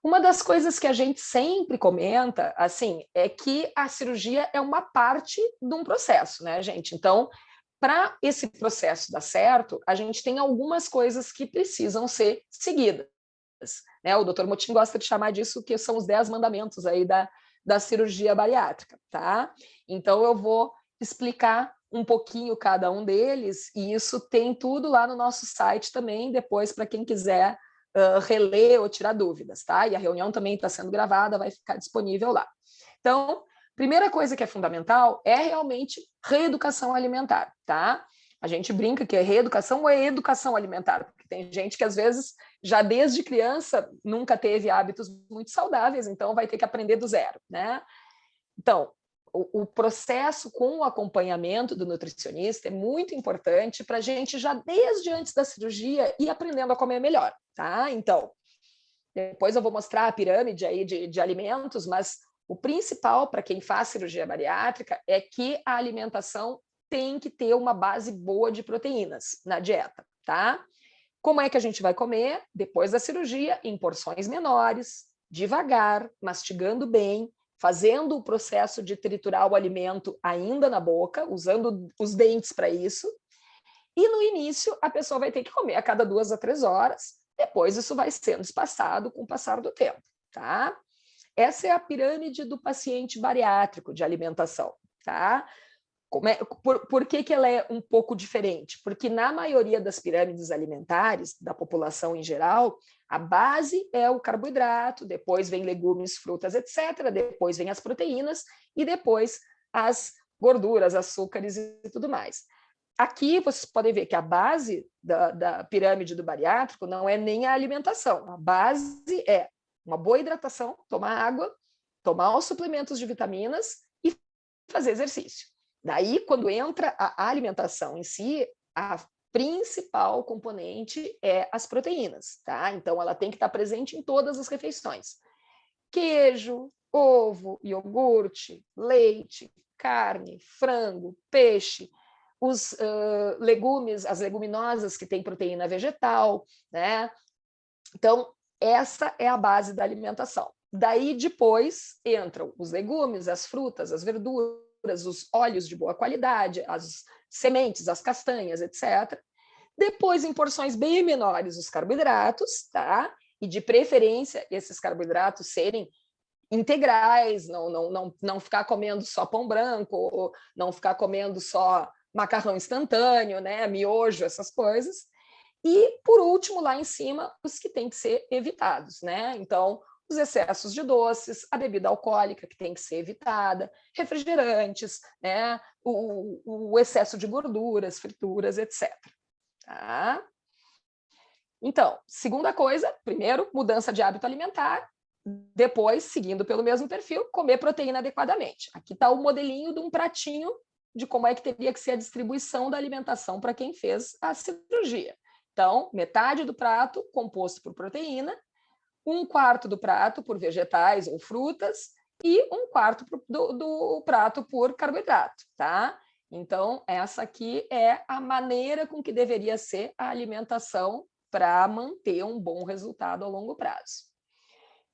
uma das coisas que a gente sempre comenta, assim, é que a cirurgia é uma parte de um processo, né, gente? Então, para esse processo dar certo, a gente tem algumas coisas que precisam ser seguidas, né? O Dr. Motim gosta de chamar disso que são os 10 mandamentos aí da cirurgia bariátrica, tá? Então, eu vou explicar um pouquinho cada um deles, e isso tem tudo lá no nosso site também, depois, para quem quiser reler ou tirar dúvidas, tá? E a reunião também está sendo gravada, vai ficar disponível lá. Então, primeira coisa que é fundamental é realmente reeducação alimentar, tá? A gente brinca que é reeducação ou é educação alimentar, porque tem gente que às vezes já desde criança nunca teve hábitos muito saudáveis, então vai ter que aprender do zero, né? Então, o processo com o acompanhamento do nutricionista é muito importante para a gente já desde antes da cirurgia ir aprendendo a comer melhor, tá? Então, depois eu vou mostrar a pirâmide aí de alimentos, mas o principal para quem faz cirurgia bariátrica é que a alimentação tem que ter uma base boa de proteínas na dieta, tá? Como é que a gente vai comer? Depois da cirurgia, em porções menores, devagar, mastigando bem, fazendo o processo de triturar o alimento ainda na boca, usando os dentes para isso. E no início, a pessoa vai ter que comer a cada 2 a 3 horas, depois isso vai sendo espaçado com o passar do tempo, tá? Essa é a pirâmide do paciente bariátrico de alimentação, tá? Por que ela é um pouco diferente? Porque na maioria das pirâmides alimentares, da população em geral, a base é o carboidrato, depois vem legumes, frutas, etc., depois vem as proteínas e depois as gorduras, açúcares e tudo mais. Aqui vocês podem ver que a base da pirâmide do bariátrico não é nem a alimentação, a base é uma boa hidratação, tomar água, tomar os suplementos de vitaminas e fazer exercício. Daí, quando entra a alimentação em si, a principal componente é as proteínas, tá? Então, ela tem que estar presente em todas as refeições. Queijo, ovo, iogurte, leite, carne, frango, peixe, os legumes, as leguminosas que têm proteína vegetal, né? Então, essa é a base da alimentação. Daí, depois, entram os legumes, as frutas, as verduras, os óleos de boa qualidade, as sementes, as castanhas, etc. Depois, em porções bem menores, os carboidratos, tá? E de preferência, esses carboidratos serem integrais, não ficar comendo só pão branco, ou não ficar comendo só macarrão instantâneo, né? Miojo, essas coisas. E, por último, lá em cima, os que têm que ser evitados, né? Então, os excessos de doces, a bebida alcoólica que tem que ser evitada, refrigerantes, né? o excesso de gorduras, frituras, etc. Tá? Então, segunda coisa, primeiro, mudança de hábito alimentar, depois, seguindo pelo mesmo perfil, comer proteína adequadamente. Aqui está o modelinho de um pratinho de como é que teria que ser a distribuição da alimentação para quem fez a cirurgia. Então, metade do prato composto por proteína, 1/4 do prato por vegetais ou frutas e 1/4 do prato por carboidrato, tá? Então, essa aqui é a maneira com que deveria ser a alimentação para manter um bom resultado a longo prazo.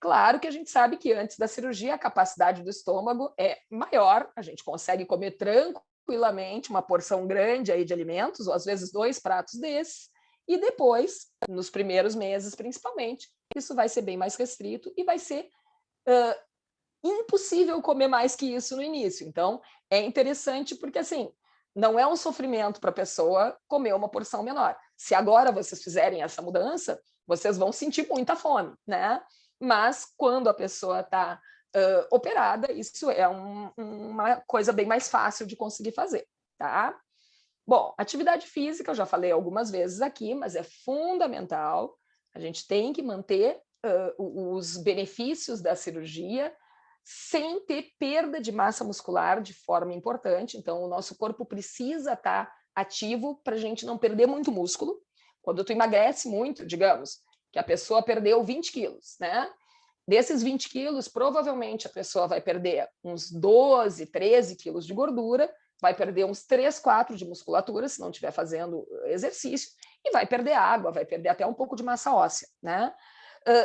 Claro que a gente sabe que antes da cirurgia a capacidade do estômago é maior, a gente consegue comer tranquilamente uma porção grande aí de alimentos, ou às vezes 2 pratos desses, e depois, nos primeiros meses principalmente, isso vai ser bem mais restrito e vai ser impossível comer mais que isso no início. Então, é interessante porque, assim, não é um sofrimento para a pessoa comer uma porção menor. Se agora vocês fizerem essa mudança, vocês vão sentir muita fome, né? Mas quando a pessoa está operada, isso é uma coisa bem mais fácil de conseguir fazer, tá? Bom, atividade física, eu já falei algumas vezes aqui, mas é fundamental. A gente tem que manter os benefícios da cirurgia sem ter perda de massa muscular de forma importante. Então, o nosso corpo precisa estar ativo para a gente não perder muito músculo. Quando tu emagrece muito, digamos, que a pessoa perdeu 20 quilos, né? Desses 20 quilos, provavelmente a pessoa vai perder uns 12, 13 quilos de gordura, vai perder uns 3, 4 de musculatura, se não estiver fazendo exercício, e vai perder água, vai perder até um pouco de massa óssea, né?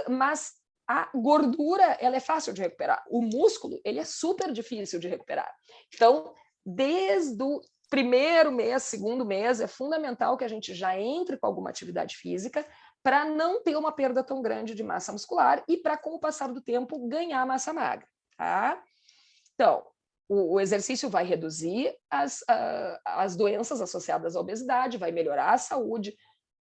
Mas a gordura, ela é fácil de recuperar. O músculo, ele é super difícil de recuperar. Então, desde o primeiro mês, segundo mês, é fundamental que a gente já entre com alguma atividade física para não ter uma perda tão grande de massa muscular e para, com o passar do tempo, ganhar massa magra, tá? Então, o exercício vai reduzir as doenças associadas à obesidade, vai melhorar a saúde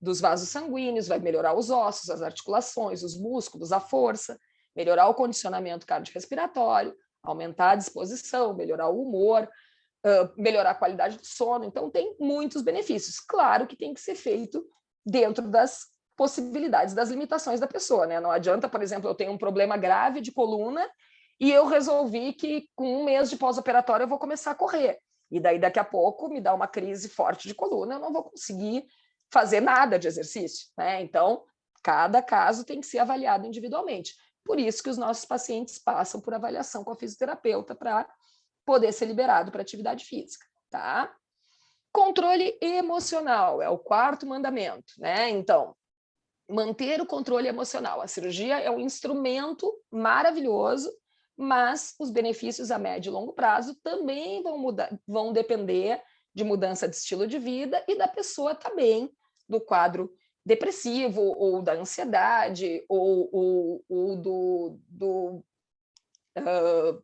dos vasos sanguíneos, vai melhorar os ossos, as articulações, os músculos, a força, melhorar o condicionamento cardiorrespiratório, aumentar a disposição, melhorar o humor, melhorar a qualidade do sono. Então, tem muitos benefícios. Claro que tem que ser feito dentro das possibilidades, das limitações da pessoa, né? Não adianta, por exemplo, eu tenho um problema grave de coluna e eu resolvi que com 1 mês de pós-operatório eu vou começar a correr. E daí, daqui a pouco, me dá uma crise forte de coluna, eu não vou conseguir fazer nada de exercício, né? Então, cada caso tem que ser avaliado individualmente. Por isso que os nossos pacientes passam por avaliação com a fisioterapeuta para poder ser liberado para atividade física, tá? Controle emocional é o 4º mandamento, né? Então, manter o controle emocional. A cirurgia é um instrumento maravilhoso, mas os benefícios a médio e longo prazo também vão depender de mudança de estilo de vida e da pessoa também, do quadro depressivo, ou da ansiedade, ou do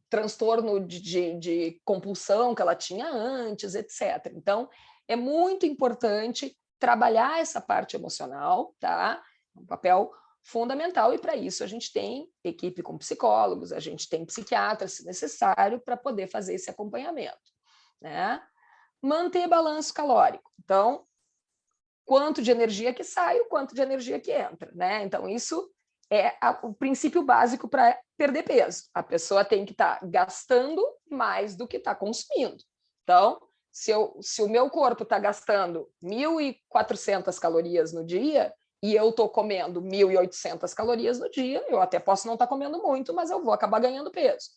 transtorno de compulsão que ela tinha antes, etc. Então, é muito importante trabalhar essa parte emocional, tá? É um papel fundamental, e para isso a gente tem equipe com psicólogos, a gente tem psiquiatras, se necessário, para poder fazer esse acompanhamento, né? Manter balanço calórico. Então, quanto de energia que sai, o quanto de energia que entra, né? Então, isso é o princípio básico para perder peso. A pessoa tem que estar gastando mais do que está consumindo. Então, se o meu corpo está gastando 1.400 calorias no dia e eu estou comendo 1.800 calorias no dia, eu até posso não estar comendo muito, mas eu vou acabar ganhando peso.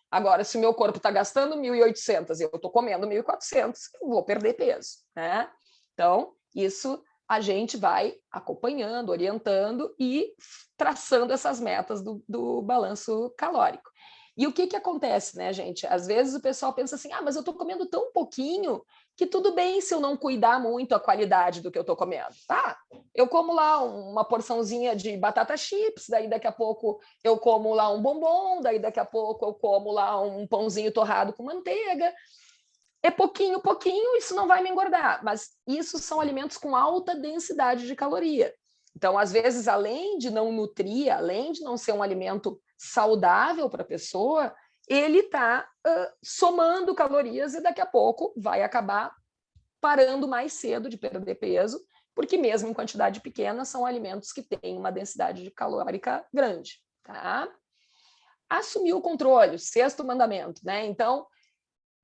Agora, se o meu corpo está gastando 1.800 e eu estou comendo 1.400, eu vou perder peso, né? Então, isso a gente vai acompanhando, orientando e traçando essas metas do balanço calórico. E o que acontece, né, gente? Às vezes o pessoal pensa assim, mas eu estou comendo tão pouquinho que tudo bem se eu não cuidar muito a qualidade do que eu estou comendo. Tá, eu como lá uma porçãozinha de batata chips, daí daqui a pouco eu como lá um bombom, daí daqui a pouco eu como lá um pãozinho torrado com manteiga. É pouquinho, isso não vai me engordar, mas isso são alimentos com alta densidade de caloria. Então, às vezes, além de não nutrir, além de não ser um alimento saudável para a pessoa, ele está somando calorias e daqui a pouco vai acabar parando mais cedo de perder peso, porque mesmo em quantidade pequena, são alimentos que têm uma densidade calórica grande, tá? Assumir o controle, o 6º mandamento, né? Então,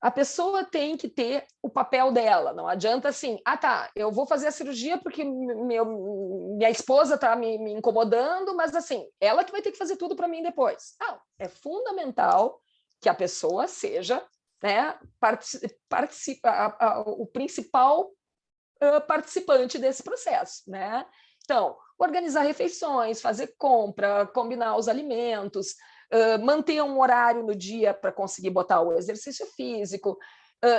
a pessoa tem que ter o papel dela, não adianta assim, eu vou fazer a cirurgia porque minha esposa está me incomodando, mas assim, ela que vai ter que fazer tudo para mim depois. Não, é fundamental que a pessoa seja né, o principal participante desse processo, né? Então, organizar refeições, fazer compra, combinar os alimentos, manter um horário no dia para conseguir botar o exercício físico,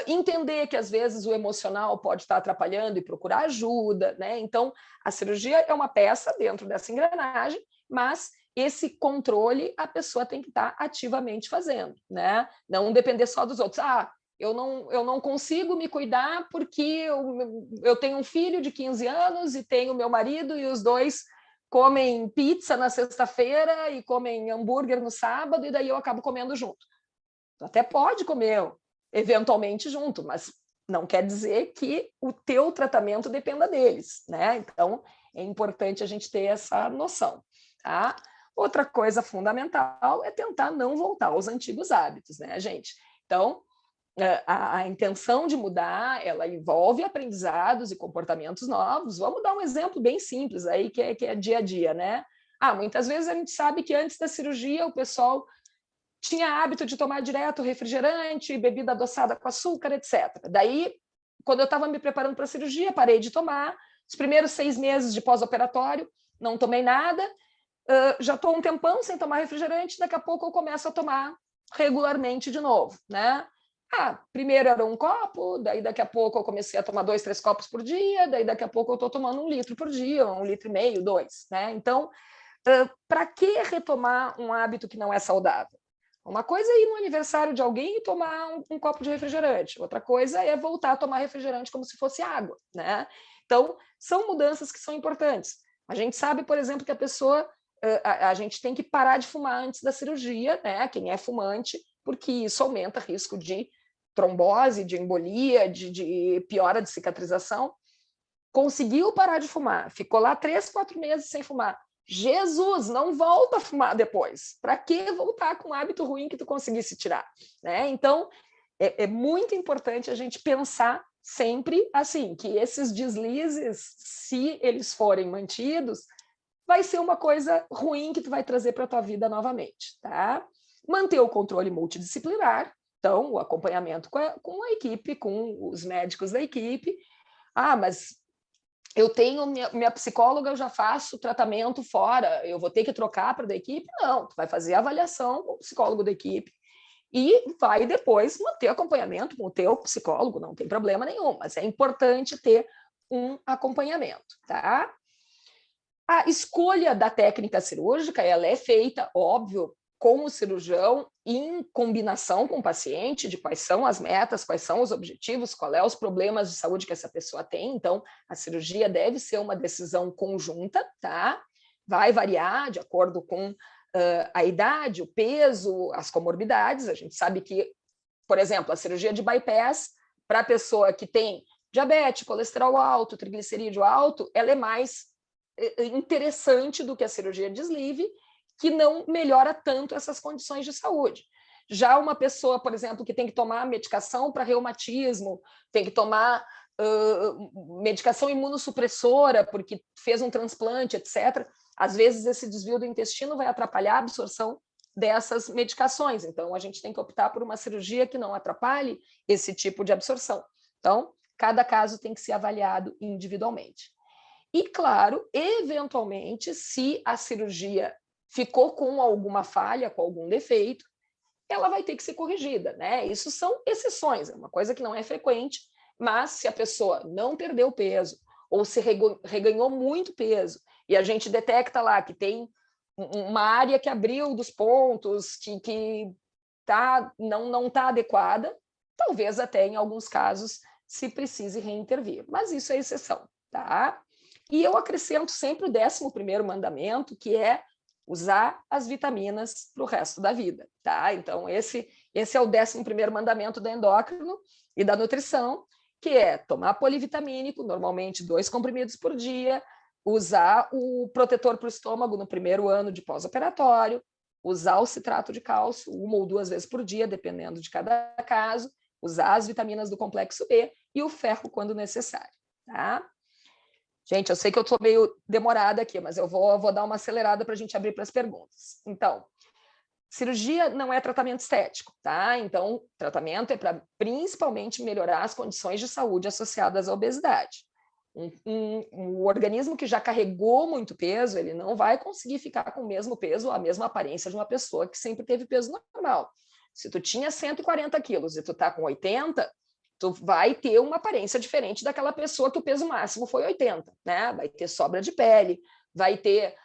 entender que às vezes o emocional pode estar atrapalhando e procurar ajuda, né? Então, a cirurgia é uma peça dentro dessa engrenagem, mas esse controle a pessoa tem que estar ativamente fazendo, né? Não depender só dos outros. Eu não consigo me cuidar porque eu tenho um filho de 15 anos e tenho meu marido e os dois comem pizza na sexta-feira e comem hambúrguer no sábado e daí eu acabo comendo junto. Até pode comer eventualmente junto, mas não quer dizer que o teu tratamento dependa deles, né? Então, é importante a gente ter essa noção, tá? Outra coisa fundamental é tentar não voltar aos antigos hábitos, né, gente? Então, a intenção de mudar, ela envolve aprendizados e comportamentos novos. Vamos dar um exemplo bem simples aí, que é dia a dia, né? Muitas vezes a gente sabe que antes da cirurgia o pessoal tinha hábito de tomar direto refrigerante, bebida adoçada com açúcar, etc. Daí, quando eu estava me preparando para a cirurgia, parei de tomar. Os primeiros 6 meses de pós-operatório, não tomei nada. Já estou um tempão sem tomar refrigerante, daqui a pouco eu começo a tomar regularmente de novo, né? Primeiro era um copo, daí daqui a pouco eu comecei a tomar 2, 3 copos por dia, daí daqui a pouco eu estou tomando 1 litro por dia, 1,5 litro, 2, né? Então, para que retomar um hábito que não é saudável? Uma coisa é ir no aniversário de alguém e tomar um copo de refrigerante, outra coisa é voltar a tomar refrigerante como se fosse água, né? Então, são mudanças que são importantes. A gente sabe, por exemplo, que a pessoa, a gente tem que parar de fumar antes da cirurgia, né? Quem é fumante, porque isso aumenta o risco de trombose, de embolia, de piora de cicatrização. Conseguiu parar de fumar, ficou lá 3, 4 meses sem fumar. Jesus, não volta a fumar depois. Para que voltar com um hábito ruim que tu conseguisse tirar? Né? Então, é muito importante a gente pensar sempre assim, que esses deslizes, se eles forem mantidos, vai ser uma coisa ruim que tu vai trazer para a tua vida novamente. Tá? Manter o controle multidisciplinar, então, o acompanhamento com a equipe, com os médicos da equipe. Mas eu tenho minha psicóloga, eu já faço tratamento fora, eu vou ter que trocar para da equipe? Não, tu vai fazer a avaliação com o psicólogo da equipe e vai depois manter acompanhamento com o teu psicólogo, não tem problema nenhum, mas é importante ter um acompanhamento, tá? A escolha da técnica cirúrgica, ela é feita, óbvio, com o cirurgião, em combinação com o paciente, de quais são as metas, quais são os objetivos, qual é os problemas de saúde que essa pessoa tem. Então, a cirurgia deve ser uma decisão conjunta, tá? Vai variar de acordo com a idade, o peso, as comorbidades. A gente sabe que, por exemplo, a cirurgia de bypass, para a pessoa que tem diabetes, colesterol alto, triglicerídeo alto, ela é mais interessante do que a cirurgia de sleeve, que não melhora tanto essas condições de saúde. Já uma pessoa, por exemplo, que tem que tomar medicação para reumatismo, tem que tomar medicação imunossupressora porque fez um transplante, etc., às vezes esse desvio do intestino vai atrapalhar a absorção dessas medicações. Então, a gente tem que optar por uma cirurgia que não atrapalhe esse tipo de absorção. Então, cada caso tem que ser avaliado individualmente. E, claro, eventualmente, se a cirurgia ficou com alguma falha, com algum defeito, ela vai ter que ser corrigida, né? Isso são exceções, é uma coisa que não é frequente, mas se a pessoa não perdeu peso ou se reganhou muito peso e a gente detecta lá que tem uma área que abriu dos pontos, que não está adequada, talvez até em alguns casos se precise reintervir, mas isso é exceção, tá? E eu acrescento sempre o 11º mandamento, que é usar as vitaminas para o resto da vida, tá? Então, esse é o 11º mandamento do endócrino e da nutrição, que é tomar polivitamínico, normalmente 2 comprimidos por dia, usar o protetor para o estômago no primeiro ano de pós-operatório, usar o citrato de cálcio 1 ou 2 vezes por dia, dependendo de cada caso, usar as vitaminas do complexo B e o ferro quando necessário, tá? Gente, eu sei que eu estou meio demorada aqui, mas eu vou dar uma acelerada para a gente abrir para as perguntas. Então, cirurgia não é tratamento estético, tá? Então, tratamento é para principalmente melhorar as condições de saúde associadas à obesidade. Um organismo que já carregou muito peso, ele não vai conseguir ficar com o mesmo peso, a mesma aparência de uma pessoa que sempre teve peso normal. Se tu tinha 140 quilos e tu tá com 80, tu vai ter uma aparência diferente daquela pessoa que o peso máximo foi 80, né? Vai ter sobra de pele, vai ter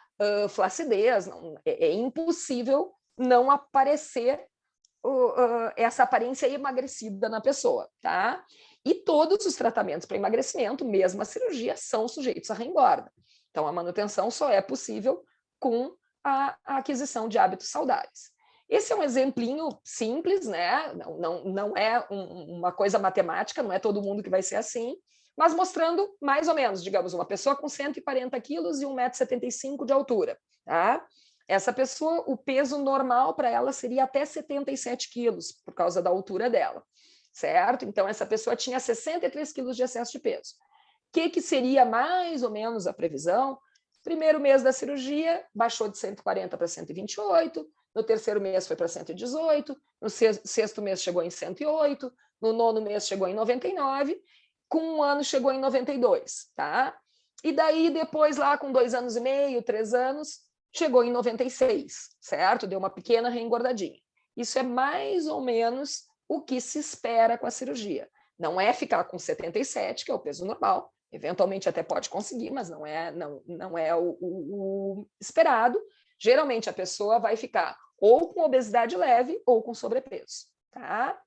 flacidez, é impossível não aparecer essa aparência emagrecida na pessoa, tá? E todos os tratamentos para emagrecimento, mesmo a cirurgia, são sujeitos a reengorda. Então, a manutenção só é possível com a aquisição de hábitos saudáveis. Esse é um exemplinho simples, né? Não é uma coisa matemática, não é todo mundo que vai ser assim, mas mostrando mais ou menos, digamos, uma pessoa com 140 quilos e 1,75 m de altura, tá? Essa pessoa, o peso normal para ela seria até 77 quilos, por causa da altura dela, certo? Então, essa pessoa tinha 63 quilos de excesso de peso. O que seria mais ou menos a previsão? Primeiro mês da cirurgia, baixou de 140 para 128, no terceiro mês foi para 118, no sexto mês chegou em 108, no nono mês chegou em 99, com um ano chegou em 92, tá? E daí, depois, lá com 2 anos e meio, 3 anos, chegou em 96, certo? Deu uma pequena reengordadinha. Isso é mais ou menos o que se espera com a cirurgia. Não é ficar com 77, que é o peso normal, eventualmente até pode conseguir, mas não é o esperado. Geralmente a pessoa vai ficar ou com obesidade leve ou com sobrepeso, tá?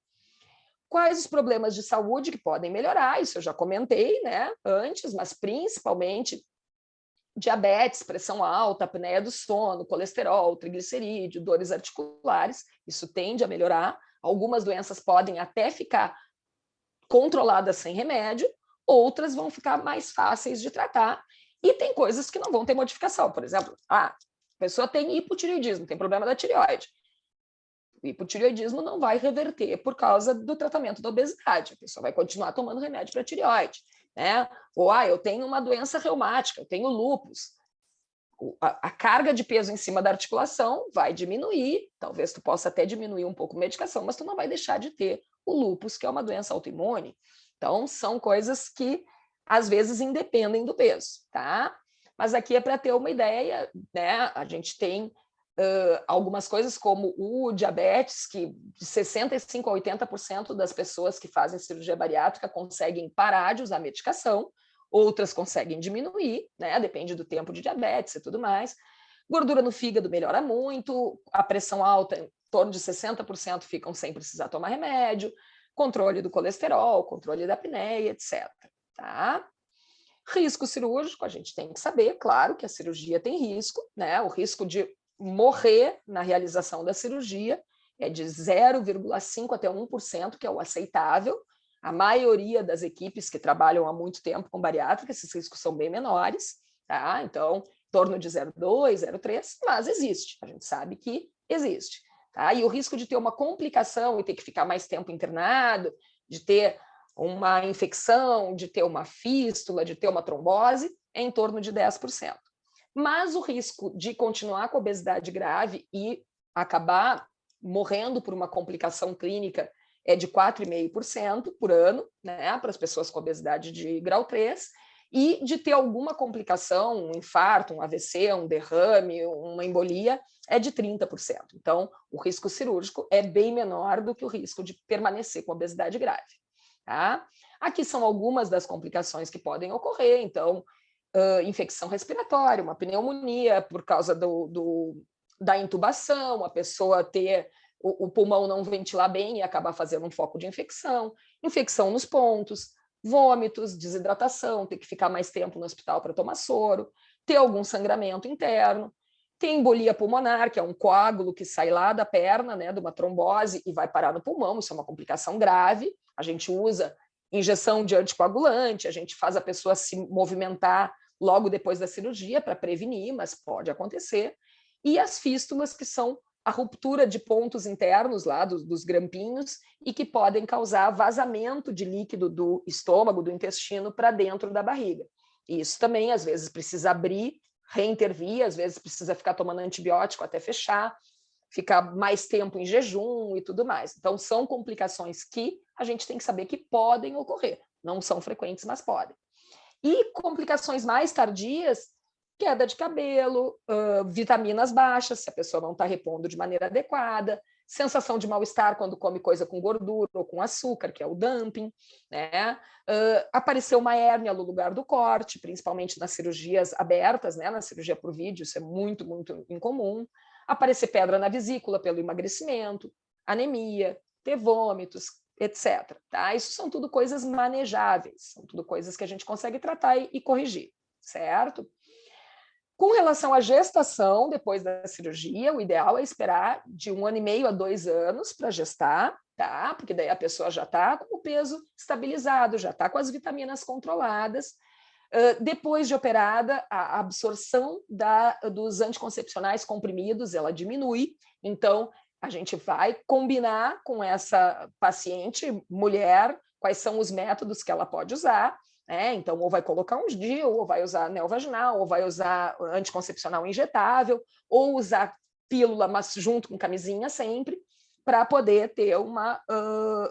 Quais os problemas de saúde que podem melhorar? Isso eu já comentei, né, antes, mas principalmente diabetes, pressão alta, apneia do sono, colesterol, triglicerídeo, dores articulares, isso tende a melhorar. Algumas doenças podem até ficar controladas sem remédio, outras vão ficar mais fáceis de tratar, e tem coisas que não vão ter modificação. Por exemplo, a pessoa tem hipotireoidismo, tem problema da tireoide. O hipotireoidismo não vai reverter por causa do tratamento da obesidade, a pessoa vai continuar tomando remédio para tireoide, né? Ou, eu tenho uma doença reumática, eu tenho lúpus. A carga de peso em cima da articulação vai diminuir, talvez tu possa até diminuir um pouco a medicação, mas tu não vai deixar de ter o lúpus, que é uma doença autoimune. Então, são coisas que, às vezes, independem do peso, tá? Mas aqui é para ter uma ideia, né? A gente tem algumas coisas como o diabetes, que de 65% a 80% das pessoas que fazem cirurgia bariátrica conseguem parar de usar medicação, outras conseguem diminuir, né? Depende do tempo de diabetes e tudo mais. Gordura no fígado melhora muito, a pressão alta, em torno de 60% ficam sem precisar tomar remédio, controle do colesterol, controle da apneia, etc. Tá? Risco cirúrgico, a gente tem que saber, claro que a cirurgia tem risco, né? O risco de morrer na realização da cirurgia é de 0,5% até 1%, que é o aceitável. A maioria das equipes que trabalham há muito tempo com bariátrica, esses riscos são bem menores, tá? Então, em torno de 0,2%, 0,3%, mas existe, a gente sabe que existe. Tá? E o risco de ter uma complicação e ter que ficar mais tempo internado, de ter uma infecção, de ter uma fístula, de ter uma trombose, é em torno de 10%. Mas o risco de continuar com a obesidade grave e acabar morrendo por uma complicação clínica é de 4,5% por ano, né, para as pessoas com obesidade de grau 3, e de ter alguma complicação, um infarto, um AVC, um derrame, uma embolia, é de 30%. Então, o risco cirúrgico é bem menor do que o risco de permanecer com obesidade grave. Tá? Aqui são algumas das complicações que podem ocorrer, então, infecção respiratória, uma pneumonia por causa da intubação, a pessoa ter o pulmão não ventilar bem e acabar fazendo um foco de infecção, infecção nos pontos, vômitos, desidratação, ter que ficar mais tempo no hospital para tomar soro, ter algum sangramento interno, ter embolia pulmonar, que é um coágulo que sai lá da perna, né, de uma trombose e vai parar no pulmão, isso é uma complicação grave, a gente usa injeção de anticoagulante, a gente faz a pessoa se movimentar logo depois da cirurgia para prevenir, mas pode acontecer. E as fístulas, que são a ruptura de pontos internos lá dos grampinhos e que podem causar vazamento de líquido do estômago, do intestino, para dentro da barriga. E isso também, às vezes, precisa abrir, reintervir, às vezes precisa ficar tomando antibiótico até fechar. ficar mais tempo em jejum e tudo mais. Então, são complicações que a gente tem que saber que podem ocorrer. Não são frequentes, mas podem. E complicações mais tardias, queda de cabelo, vitaminas baixas, se a pessoa não está repondo de maneira adequada, sensação de mal-estar quando come coisa com gordura ou com açúcar, que é o dumping, né? Apareceu uma hérnia no lugar do corte, principalmente nas cirurgias abertas, né? Na cirurgia por vídeo, isso é muito, muito incomum. Aparecer pedra na vesícula pelo emagrecimento, anemia, ter vômitos, etc. Tá? Isso são tudo coisas manejáveis, são tudo coisas que a gente consegue tratar e corrigir, certo? Com relação à gestação, depois da cirurgia, o ideal é esperar de 1 ano e meio a 2 anos para gestar, tá? Porque daí a pessoa já está com o peso estabilizado, já está com as vitaminas controladas. Depois de operada, a absorção dos anticoncepcionais comprimidos, ela diminui, então a gente vai combinar com essa paciente, mulher, quais são os métodos que ela pode usar, então, ou vai colocar um DIU, ou vai usar anel vaginal, ou vai usar anticoncepcional injetável, ou usar pílula, mas junto com camisinha sempre, para poder ter uma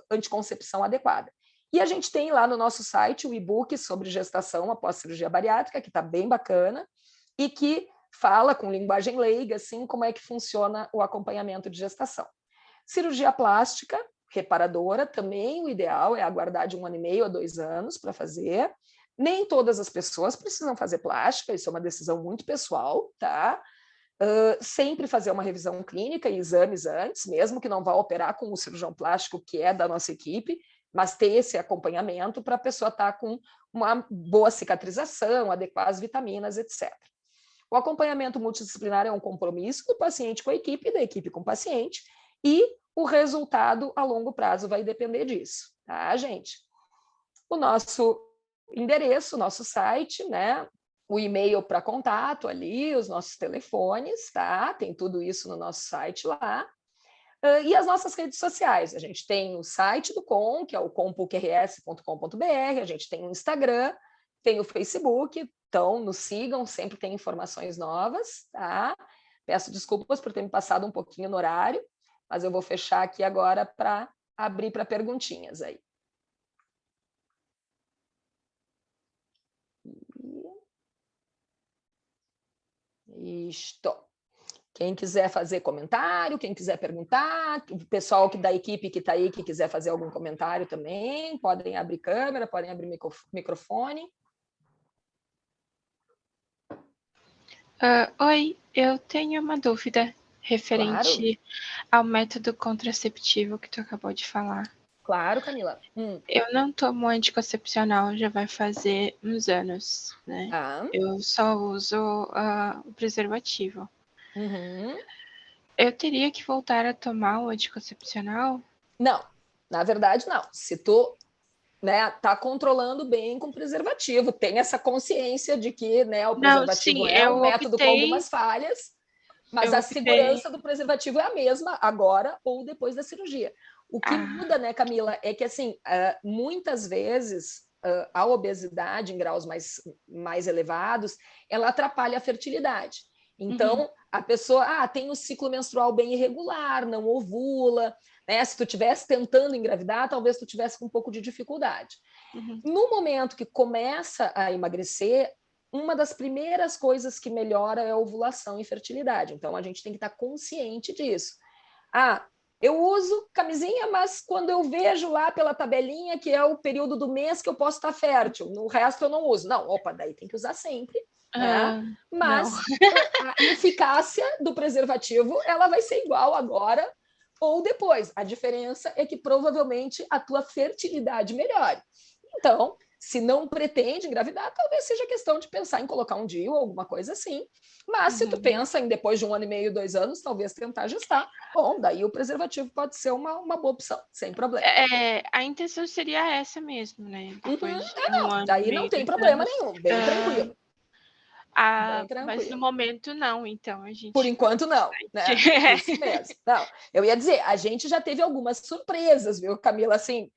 anticoncepção adequada. E a gente tem lá no nosso site o e-book sobre gestação após cirurgia bariátrica, que está bem bacana, e que fala com linguagem leiga, assim, como é que funciona o acompanhamento de gestação. Cirurgia plástica, reparadora, também o ideal é aguardar de 1 ano e meio a 2 anos para fazer. Nem todas as pessoas precisam fazer plástica, isso é uma decisão muito pessoal, tá? Sempre fazer uma revisão clínica e exames antes, mesmo que não vá operar com o cirurgião plástico que é da nossa equipe, mas ter esse acompanhamento para a pessoa estar com uma boa cicatrização, adequar as vitaminas, etc. O acompanhamento multidisciplinar é um compromisso do paciente com a equipe, da equipe com o paciente, e o resultado a longo prazo vai depender disso, tá, gente? O nosso endereço, o nosso site, né? O e-mail para contato ali, os nossos telefones, tá? Tem tudo isso no nosso site lá. E as nossas redes sociais. A gente tem o site do COM, que é o compuqrs.com.br, a gente tem o Instagram, tem o Facebook, então nos sigam, sempre tem informações novas, tá? Peço desculpas por ter me passado um pouquinho no horário, mas eu vou fechar aqui agora para abrir para perguntinhas aí. Isto. Quem quiser fazer comentário, quem quiser perguntar, o pessoal da equipe que está aí, que quiser fazer algum comentário também, podem abrir câmera, podem abrir microfone. Oi, eu tenho uma dúvida referente ao método contraceptivo que tu acabou de falar. Claro, Camila. Eu não tomo anticoncepcional, já vai fazer uns anos, né? Eu só uso o preservativo. Eu teria que voltar a tomar o anticoncepcional? Não, na verdade não. Se tu tá controlando bem com o preservativo, tem essa consciência de que o preservativo é um método com algumas falhas, mas a segurança do preservativo é a mesma agora ou depois da cirurgia. O que muda, né, Camila, é que assim, muitas vezes a obesidade em graus mais elevados, ela atrapalha a fertilidade. Então, a pessoa tem o ciclo menstrual bem irregular, não ovula, né? Se tu estivesse tentando engravidar, talvez tu tivesse com um pouco de dificuldade. No momento que começa a emagrecer, uma das primeiras coisas que melhora é a ovulação e fertilidade. Então, a gente tem que estar consciente disso. Eu uso camisinha, mas quando eu vejo lá pela tabelinha que é o período do mês que eu posso estar fértil, no resto eu não uso. Não, daí tem que usar sempre. Mas a eficácia do preservativo ela vai ser igual agora ou depois. A diferença é que provavelmente a tua fertilidade melhore. Então, se não pretende engravidar, talvez seja questão de pensar em colocar um DIU ou alguma coisa assim. Mas se tu pensa em depois de 1 ano e meio, 2 anos, talvez tentar gestar, bom, daí o preservativo pode ser uma boa opção, sem problema. A intenção seria essa mesmo, né? Depois de não, 1 ano daí não tem problema nenhum, bem tranquilo. Mas no momento não, então a gente... Por enquanto não, né? Isso mesmo. Não, eu ia dizer, a gente já teve algumas surpresas, viu, Camila, assim,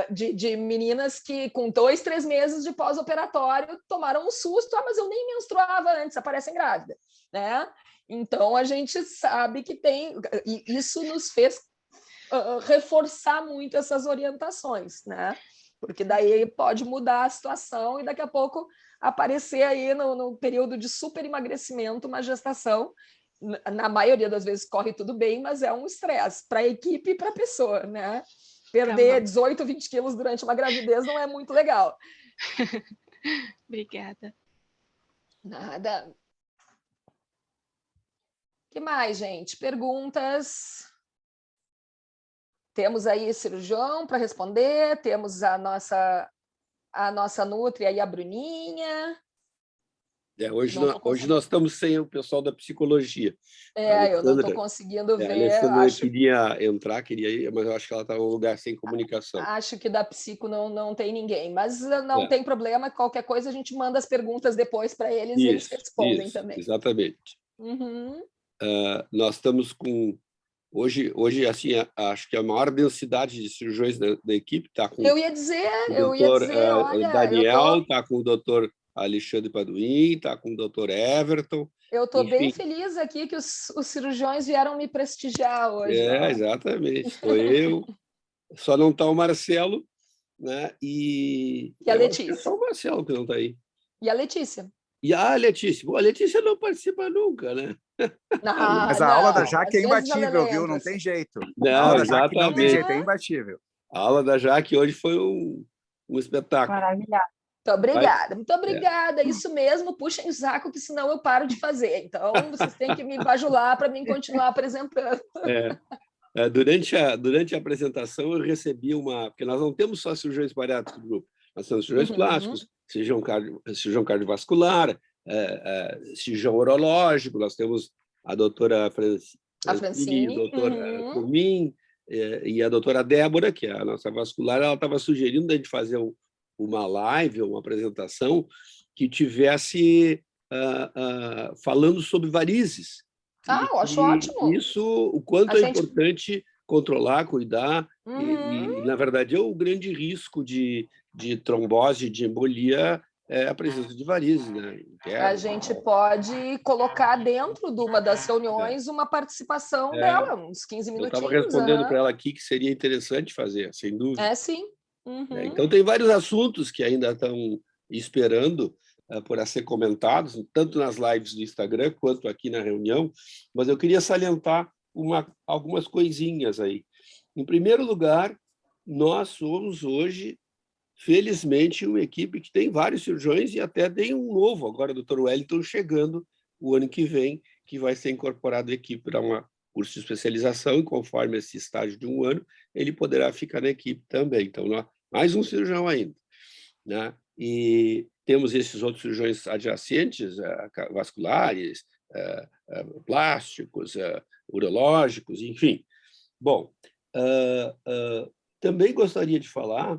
de meninas que com 2, 3 meses de pós-operatório tomaram um susto, mas eu nem menstruava antes, aparecem grávidas, né? Então, a gente sabe que tem... E isso nos fez reforçar muito essas orientações, né? Porque daí pode mudar a situação e daqui a pouco aparecer aí no período de super emagrecimento uma gestação. Na maioria das vezes corre tudo bem, mas é um estresse para a equipe e para a pessoa, né? Perder 18, 20 quilos durante uma gravidez não é muito legal. Obrigada. Nada. O que mais, gente? Perguntas? Temos aí cirurgião para responder, temos a nossa Nutri aí, a Bruninha. Hoje nós estamos sem o pessoal da psicologia. Eu não estou conseguindo ver. A Alessandra queria entrar, queria ir, mas eu acho que ela está num lugar sem comunicação. Acho que da psico não tem ninguém, mas não tem problema, qualquer coisa a gente manda as perguntas depois para eles e eles respondem também. Exatamente. Nós estamos com... Hoje, assim, acho que a maior densidade de cirurgiões da equipe está com... Eu ia dizer, olha... Daniel, está com o doutor Alexandre Paduim, está com o doutor Everton. Eu estou bem feliz aqui que os cirurgiões vieram me prestigiar hoje. Exatamente. Estou eu. Só não está o Marcelo, né? E a Letícia. Só o Marcelo que não está aí. E a Letícia. E a Letícia. Bom, a Letícia não participa nunca, né? Mas a aula da Jaque é imbatível, viu? Não tem jeito. Não, a aula da Jaque exatamente. não tem jeito, é imbatível. A aula da Jaque hoje foi um espetáculo. Maravilhoso. Muito obrigada. Isso mesmo, puxem o saco, que senão eu paro de fazer. Então, vocês têm que me bajular para mim continuar apresentando. Durante a apresentação, eu recebi porque nós não temos só cirurgiões bariátricos no grupo, nós temos cirurgiões plásticos, cirurgião cardiovascular, cirurgião urológico, nós temos a doutora Francine, a doutora Comim, e a doutora Débora, que é a nossa vascular, ela estava sugerindo a gente fazer uma live, uma apresentação que tivesse falando sobre varizes. Eu acho ótimo. Isso, o quanto é importante controlar, cuidar, e, na verdade, o grande risco de trombose, de embolia, é a presença de varizes, né? A gente pode colocar dentro de uma das reuniões uma participação dela, uns 15 minutinhos. Eu estava respondendo para ela aqui que seria interessante fazer, sem dúvida. Sim. Então, tem vários assuntos que ainda estão esperando por ser comentados, tanto nas lives do Instagram quanto aqui na reunião, mas eu queria salientar algumas coisinhas aí. Em primeiro lugar, nós somos hoje, felizmente, uma equipe que tem vários cirurgiões e até tem um novo, agora o Dr. Wellington, chegando o ano que vem, que vai ser incorporado à equipe para um curso de especialização, e conforme esse estágio de um ano, ele poderá ficar na equipe também. Então, mais um cirurgião ainda, né? E temos esses outros cirurgiões adjacentes, vasculares, plásticos, urológicos, enfim. Bom, também gostaria de falar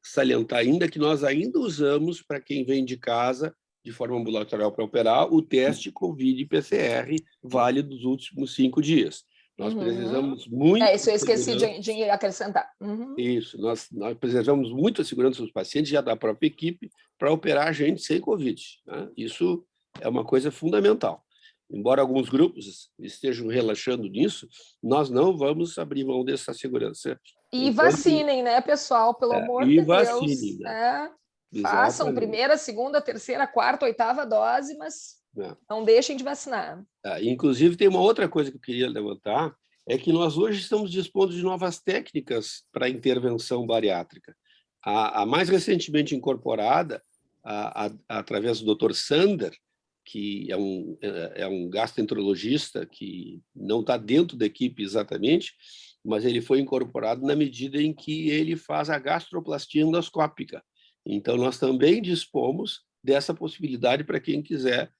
salientar ainda que nós ainda usamos, para quem vem de casa, de forma ambulatorial para operar, o teste COVID-PCR válido dos últimos 5 dias. Nós precisamos muito... isso eu esqueci de acrescentar. Isso, nós preservamos muito a segurança dos pacientes e da própria equipe para operar a gente sem Covid, né? Isso é uma coisa fundamental. Embora alguns grupos estejam relaxando nisso, nós não vamos abrir mão dessa segurança. E vacinem, né, pessoal? Pelo amor de Deus. Vacinem, né? Façam primeira, segunda, terceira, quarta, oitava dose, mas não deixem de vacinar. Inclusive, tem uma outra coisa que eu queria levantar, é que nós hoje estamos dispondo de novas técnicas para intervenção bariátrica. A mais recentemente incorporada, através do Dr. Sander, que é um gastroenterologista que não está dentro da equipe exatamente, mas ele foi incorporado na medida em que ele faz a gastroplastia endoscópica. Então, nós também dispomos dessa possibilidade para quem quiser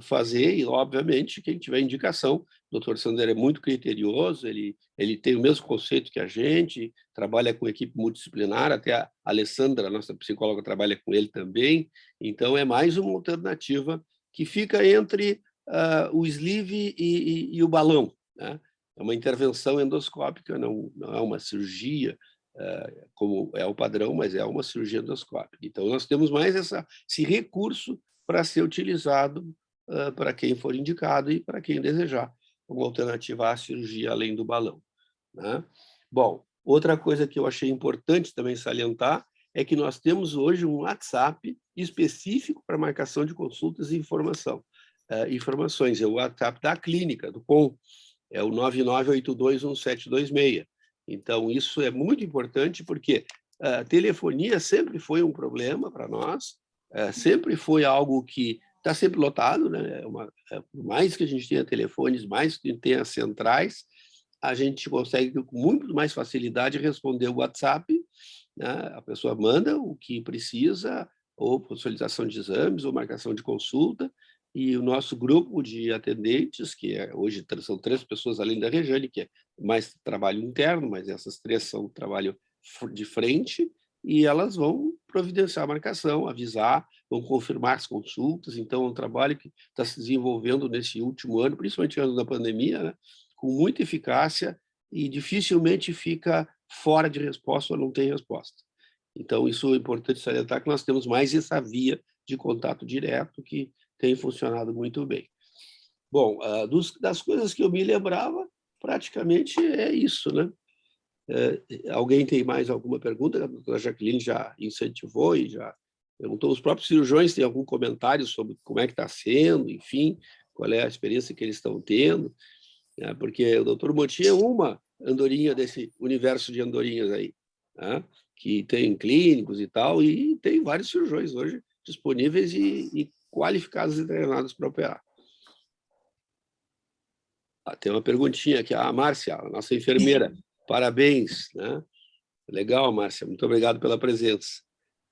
fazer, e, obviamente, quem tiver indicação. O Dr. Sander é muito criterioso, ele tem o mesmo conceito que a gente, trabalha com equipe multidisciplinar, até a Alessandra, a nossa psicóloga, trabalha com ele também. Então, é mais uma alternativa que fica entre o sleeve e o balão, né? É uma intervenção endoscópica, não é uma cirurgia, como é o padrão, mas é uma cirurgia endoscópica. Então, nós temos mais esse recurso para ser utilizado para quem for indicado e para quem desejar uma alternativa à cirurgia além do balão, né? Bom, outra coisa que eu achei importante também salientar é que nós temos hoje um WhatsApp específico para marcação de consultas e informações. É o WhatsApp da clínica, do COM, é o 99821726. Então, isso é muito importante porque a telefonia sempre foi um problema para nós, sempre foi algo que está sempre lotado, né? Por mais que a gente tenha telefones, mais que tenha centrais, a gente consegue com muito mais facilidade responder o WhatsApp, né? A pessoa manda o que precisa, ou solicitação de exames, ou marcação de consulta, e o nosso grupo de atendentes, que hoje são 3 pessoas além da Rejane, que é mais trabalho interno, mas essas 3 são trabalho de frente, e elas vão providenciar a marcação, avisar, vão confirmar as consultas. Então, é um trabalho que está se desenvolvendo nesse último ano, principalmente no ano da pandemia, né? Com muita eficácia, e dificilmente fica fora de resposta ou não tem resposta. Então, isso é importante salientar, que nós temos mais essa via de contato direto que tem funcionado muito bem. Bom, das coisas que eu me lembrava, praticamente é isso, né? Alguém tem mais alguma pergunta? A doutora Jaqueline já incentivou e já perguntou. Os próprios cirurgiões têm algum comentário sobre como é que está sendo, enfim, qual é a experiência que eles estão tendo, né? Porque o doutor Motinha é uma andorinha desse universo de andorinhas aí, né? Que tem clínicos e tal, e tem vários cirurgiões hoje disponíveis e qualificados e treinados para operar. Tem uma perguntinha aqui, a Márcia, a nossa enfermeira. Parabéns, né? Legal, Márcia, muito obrigado pela presença.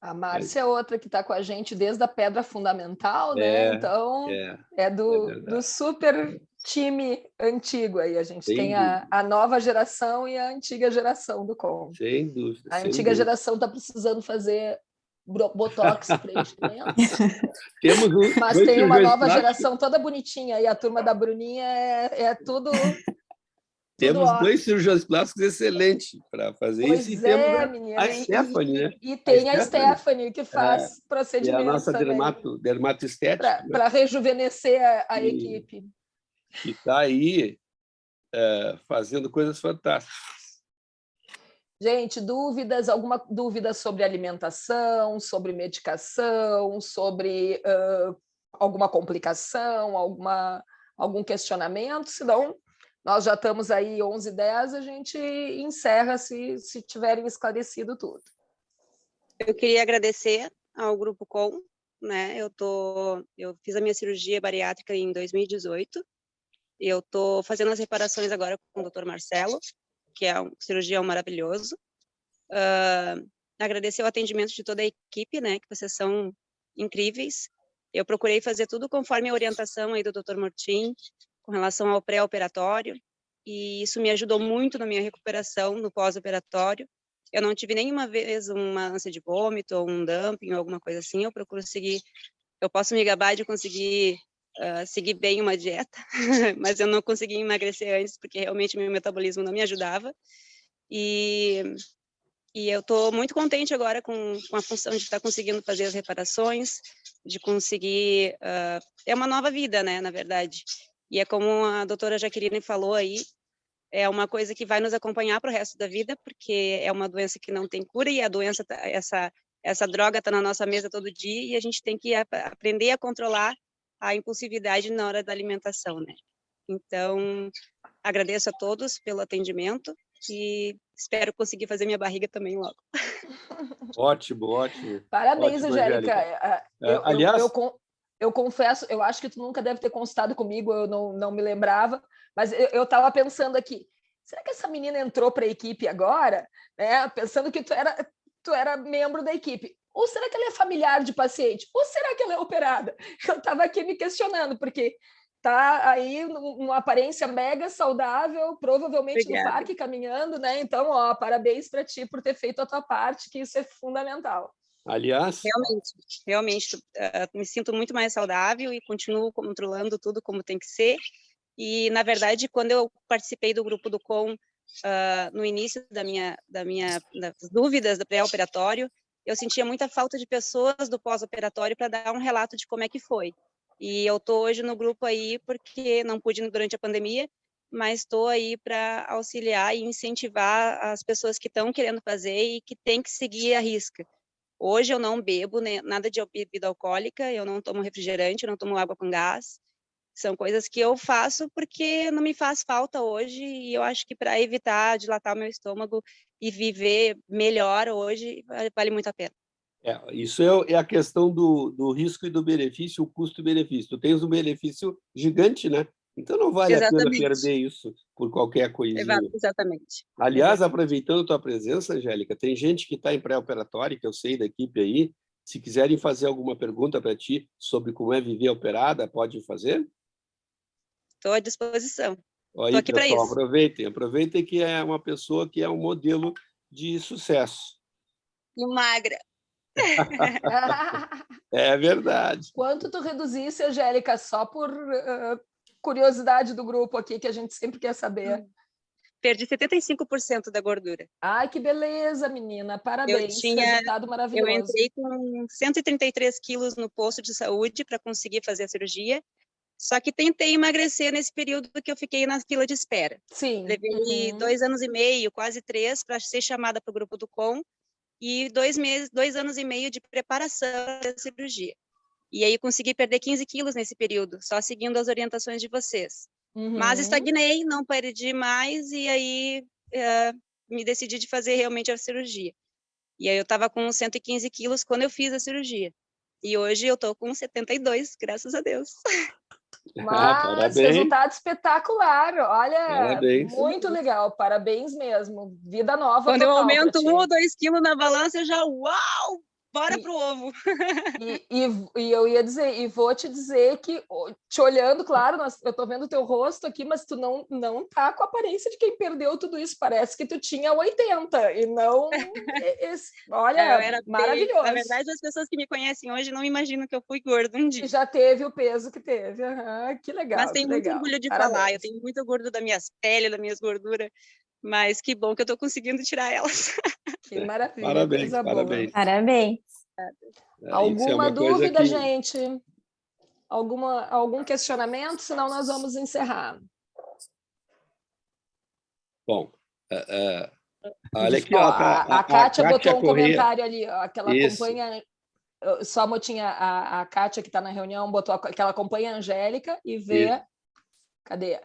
A Márcia é outra que está com a gente desde a pedra fundamental, né? Então, é do super time antigo aí. A gente tem a nova geração e a antiga geração do COM. Sem dúvida. A antiga geração está precisando fazer botox e preenchimento. Mas tem uma nova geração toda bonitinha, e a turma da Bruninha é tudo. Temos 2 cirurgiões plásticos excelentes para fazer isso, e temos a Stephanie, né? E tem a Stephanie, que faz procedimentos. É a nossa dermatoestética. Para rejuvenescer a equipe. Que está aí fazendo coisas fantásticas. Gente, alguma dúvida sobre alimentação, sobre medicação, sobre alguma complicação, algum questionamento? Senão, nós já estamos aí 11h10, a gente encerra se tiverem esclarecido tudo. Eu queria agradecer ao Grupo COM, né? Eu fiz a minha cirurgia bariátrica em 2018, e eu estou fazendo as reparações agora com o Dr. Marcelo, que é um cirurgião maravilhoso. Agradecer o atendimento de toda a equipe, né, que vocês são incríveis. Eu procurei fazer tudo conforme a orientação aí do Dr. Mortin, com relação ao pré-operatório, e isso me ajudou muito na minha recuperação no pós-operatório. Eu não tive nenhuma vez uma ânsia de vômito, ou um dumping, ou alguma coisa assim. Eu posso me gabar de conseguir seguir bem uma dieta, mas eu não consegui emagrecer antes, porque realmente meu metabolismo não me ajudava. E eu estou muito contente agora com a função de estar conseguindo fazer as reparações, de conseguir... é uma nova vida, né, na verdade. E é como a doutora Jaqueline falou aí, é uma coisa que vai nos acompanhar para o resto da vida, porque é uma doença que não tem cura, e a doença, essa droga está na nossa mesa todo dia, e a gente tem que aprender a controlar a impulsividade na hora da alimentação, né? Então, agradeço a todos pelo atendimento e espero conseguir fazer minha barriga também logo. Ótimo, ótimo. Parabéns, ótimo, Angélica. Aliás, eu confesso, eu acho que tu nunca deve ter consultado comigo, eu não me lembrava, mas eu estava pensando aqui, será que essa menina entrou para a equipe agora? Né? Pensando que tu era membro da equipe. Ou será que ela é familiar de paciente? Ou será que ela é operada? Eu estava aqui me questionando, porque está aí numa aparência mega saudável, provavelmente Obrigada. No parque caminhando, né? Então, parabéns para ti por ter feito a tua parte, que isso é fundamental. Aliás... Realmente, me sinto muito mais saudável e continuo controlando tudo como tem que ser. E, na verdade, quando eu participei do grupo do COM, no início das dúvidas do pré-operatório, eu sentia muita falta de pessoas do pós-operatório para dar um relato de como é que foi. E eu estou hoje no grupo aí porque não pude ir durante a pandemia, mas estou aí para auxiliar e incentivar as pessoas que estão querendo fazer e que têm que seguir a risca. Hoje eu não bebo nada de bebida alcoólica, eu não tomo refrigerante, eu não tomo água com gás. São coisas que eu faço porque não me faz falta hoje e eu acho que para evitar dilatar o meu estômago e viver melhor hoje, vale muito a pena. Isso é a questão do risco e do benefício, o custo e benefício. Tu tens um benefício gigante, né? Então não vale a pena perder isso por qualquer coisinha. Exatamente. Aliás, aproveitando a tua presença, Angélica, tem gente que está em pré-operatório, que eu sei da equipe aí. Se quiserem fazer alguma pergunta para ti sobre como é viver operada, pode fazer? Estou à disposição. Estou aqui para isso. Aproveitem que é uma pessoa que é um modelo de sucesso. E magra. É verdade. Quanto tu reduzisse, Angélica, só por curiosidade do grupo aqui, que a gente sempre quer saber? Perdi 75% da gordura. Ai, que beleza, menina. Parabéns. Resultado maravilhoso. Eu entrei com 133 quilos no posto de saúde para conseguir fazer a cirurgia. Só que tentei emagrecer nesse período que eu fiquei na fila de espera. Sim. Levei 2 anos e meio, quase 3, para ser chamada para o grupo do COM. E 2 anos e meio de preparação da cirurgia. E aí consegui perder 15 quilos nesse período, só seguindo as orientações de vocês. Mas estagnei, não perdi mais, e aí me decidi de fazer realmente a cirurgia. E aí eu estava com 115 quilos quando eu fiz a cirurgia. E hoje eu estou com 72, graças a Deus. Mas resultado espetacular, olha, muito legal, parabéns mesmo, vida nova. Quando eu aumento 1 ou 2 quilos na balança, eu já, uau, bora pro ovo. E eu ia dizer, e vou te dizer que, te olhando, claro, eu tô vendo o teu rosto aqui, mas tu não tá com a aparência de quem perdeu tudo isso, parece que tu tinha 80, e não, olha, maravilhoso. Na verdade, as pessoas que me conhecem hoje não imaginam que eu fui gorda um dia. E já teve o peso que teve, que legal. Mas tenho muito orgulho de falar, eu tenho muito orgulho das minhas peles, das minhas gorduras, mas que bom que eu tô conseguindo tirar elas. Que maravilha, parabéns, coisa parabéns. boa. Parabéns. Alguma dúvida, gente? Algum questionamento? Senão nós vamos encerrar. Bom, olha aqui, ó, a Kátia botou um comentário ali, ó, que ela Isso. acompanha. Só a motinha, a Kátia, que está na reunião, botou que ela acompanha a Angélica e vê. Isso. Cadê?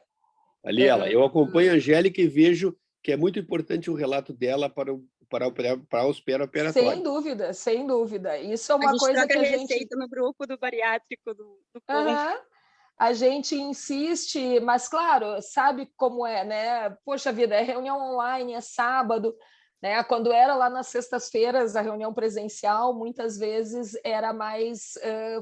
Ali ela. Eu acompanho a Angélica e vejo que é muito importante o relato dela para os pré-operatórios. Sem dúvida, sem dúvida. Isso é uma coisa que a gente receita no grupo do bariátrico do a gente insiste, mas claro, sabe como é, né? Poxa vida, é reunião online, é sábado, né? Quando era lá nas sextas-feiras a reunião presencial, muitas vezes era mais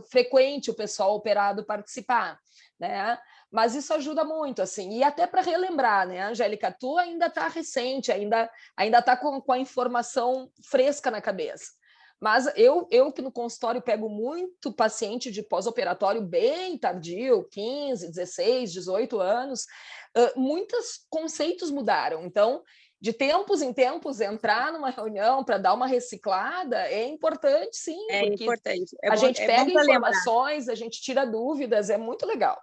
frequente o pessoal operado participar, né? Mas isso ajuda muito, assim, e até para relembrar, né, Angélica, tu ainda está recente, ainda está com a informação fresca na cabeça. Mas eu que no consultório pego muito paciente de pós-operatório bem tardio, 15, 16, 18 anos, muitos conceitos mudaram. Então, de tempos em tempos, entrar numa reunião para dar uma reciclada é importante, sim. É importante. A gente pega informações, a gente tira dúvidas, é muito legal.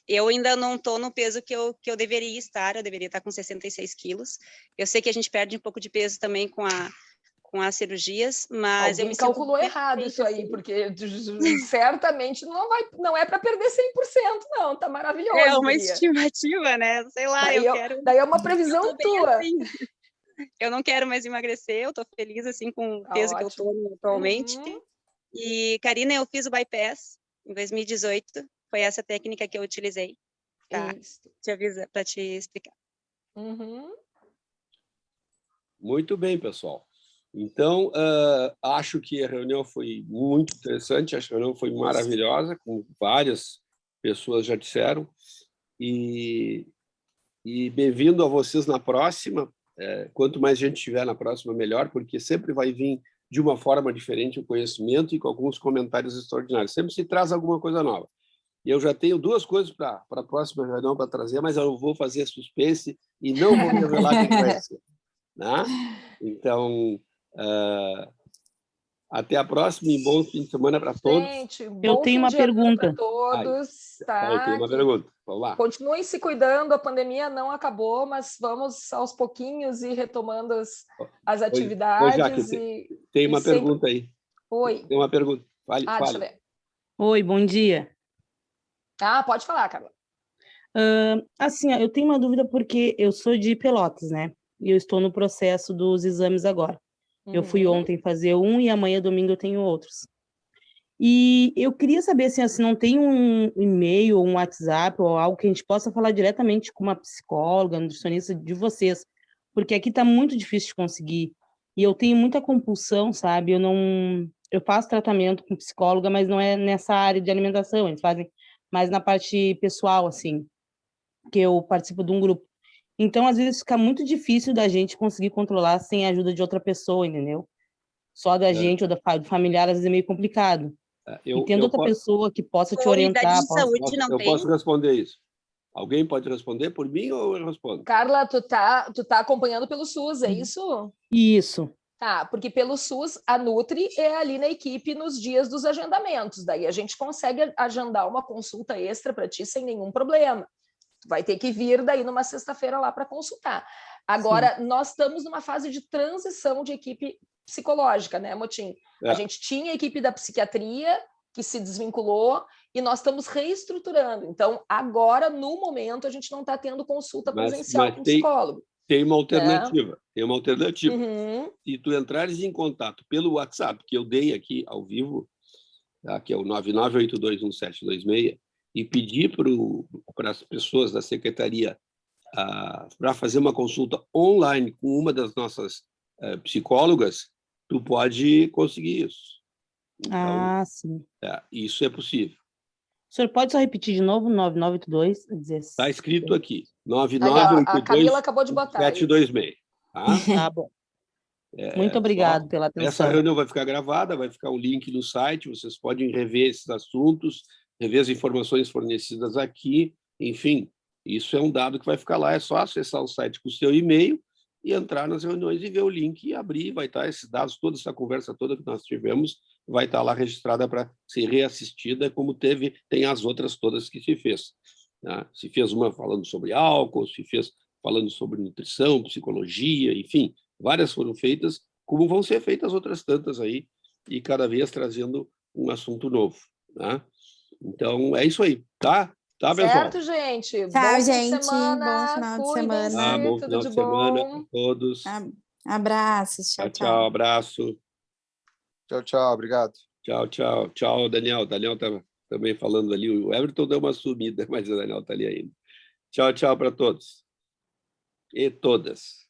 Eu ainda não estou no peso que eu deveria estar, eu deveria estar com 66 quilos. Eu sei que a gente perde um pouco de peso também com as cirurgias, mas alguém calculou errado isso aí, porque certamente não é para perder 100%, não, tá maravilhoso. É uma estimativa, né? Sei lá, daí é uma previsão tua. Assim. Eu não quero mais emagrecer, eu tô feliz assim com o peso que eu tô atualmente. E, Karina, eu fiz o bypass em 2018, foi essa técnica que eu utilizei, tá? Te avisar, para te explicar. Muito bem, pessoal. Então, acho que a reunião foi muito interessante, acho que a reunião foi maravilhosa, como várias pessoas já disseram, e bem-vindo a vocês na próxima. Quanto mais gente tiver na próxima, melhor, porque sempre vai vir de uma forma diferente o conhecimento e com alguns comentários extraordinários. Sempre se traz alguma coisa nova. E eu já tenho 2 coisas para a próxima reunião para trazer, mas eu vou fazer suspense e não vou revelar o que vai ser. Né? Então, Até a próxima e bom fim de semana para todos. Gente, Eu bom tenho fim uma de ano pergunta. para todos, tá? Eu tenho uma pergunta. Vamos lá. Continuem se cuidando, a pandemia não acabou, mas vamos aos pouquinhos ir retomando as atividades. Jaque, tem uma pergunta aí. Oi. Tem uma pergunta. Fale. Deixa eu ver. Oi, bom dia. Pode falar, Carla. Assim, eu tenho uma dúvida porque eu sou de Pelotas, né? E eu estou no processo dos exames agora. Eu fui ontem fazer um e amanhã, domingo, eu tenho outros. E eu queria saber, assim, se não tem um e-mail ou um WhatsApp ou algo que a gente possa falar diretamente com uma psicóloga, nutricionista de vocês, porque aqui está muito difícil de conseguir. E eu tenho muita compulsão, sabe? Eu faço tratamento com psicóloga, mas não é nessa área de alimentação, eles fazem mais na parte pessoal, assim, que eu participo de um grupo. Então, às vezes, fica muito difícil da gente conseguir controlar sem a ajuda de outra pessoa, entendeu? Só da gente ou do familiar, às vezes, é meio complicado. E tendo outra pessoa que possa te orientar... Unidade de saúde não tem? Eu posso responder isso. Alguém pode responder por mim ou eu respondo? Carla, tu tá acompanhando pelo SUS, é isso? Isso. Tá, porque pelo SUS, a Nutri é ali na equipe nos dias dos agendamentos. Daí a gente consegue agendar uma consulta extra para ti sem nenhum problema. Tu vai ter que vir daí numa sexta-feira lá para consultar. Agora, nós estamos numa fase de transição de equipe psicológica, né, Motim? A gente tinha a equipe da psiquiatria que se desvinculou e nós estamos reestruturando. Então, agora, no momento, a gente não está tendo consulta presencial com psicólogo. Tem uma alternativa. Tem uma alternativa. Se tu entrares em contato pelo WhatsApp, que eu dei aqui ao vivo, tá, que é o 99821726, e pedir para as pessoas da secretaria para fazer uma consulta online com uma das nossas psicólogas, tu pode conseguir isso. Então, sim. Isso é possível. O senhor pode só repetir de novo, 9982? Está escrito aqui, A Camila acabou de botar 726. Tá? Tá bom. Muito obrigado pela atenção. Essa reunião vai ficar gravada, vai ficar um link no site, vocês podem rever esses assuntos, rever as informações fornecidas aqui, enfim, isso é um dado que vai ficar lá, é só acessar o site com o seu e-mail e entrar nas reuniões e ver o link e abrir, vai estar esses dados, toda essa conversa toda que nós tivemos, vai estar lá registrada para ser reassistida, como tem as outras todas que se fez. Né? Se fez uma falando sobre álcool, se fez falando sobre nutrição, psicologia, enfim, várias foram feitas, como vão ser feitas outras tantas aí, e cada vez trazendo um assunto novo. Né? Então, é isso aí, tá? Tá, pessoal? Certo, gente. Tchau, gente. Semana. Bom final de Cuidem-se, semana. Bom tudo final de de semana bom. para todos. Abraços. Tchau, Tchau, abraço. Tchau, obrigado. Tchau, Daniel. Daniel está também falando ali. O Everton deu uma sumida, mas o Daniel está ali ainda. Tchau para todos. E todas.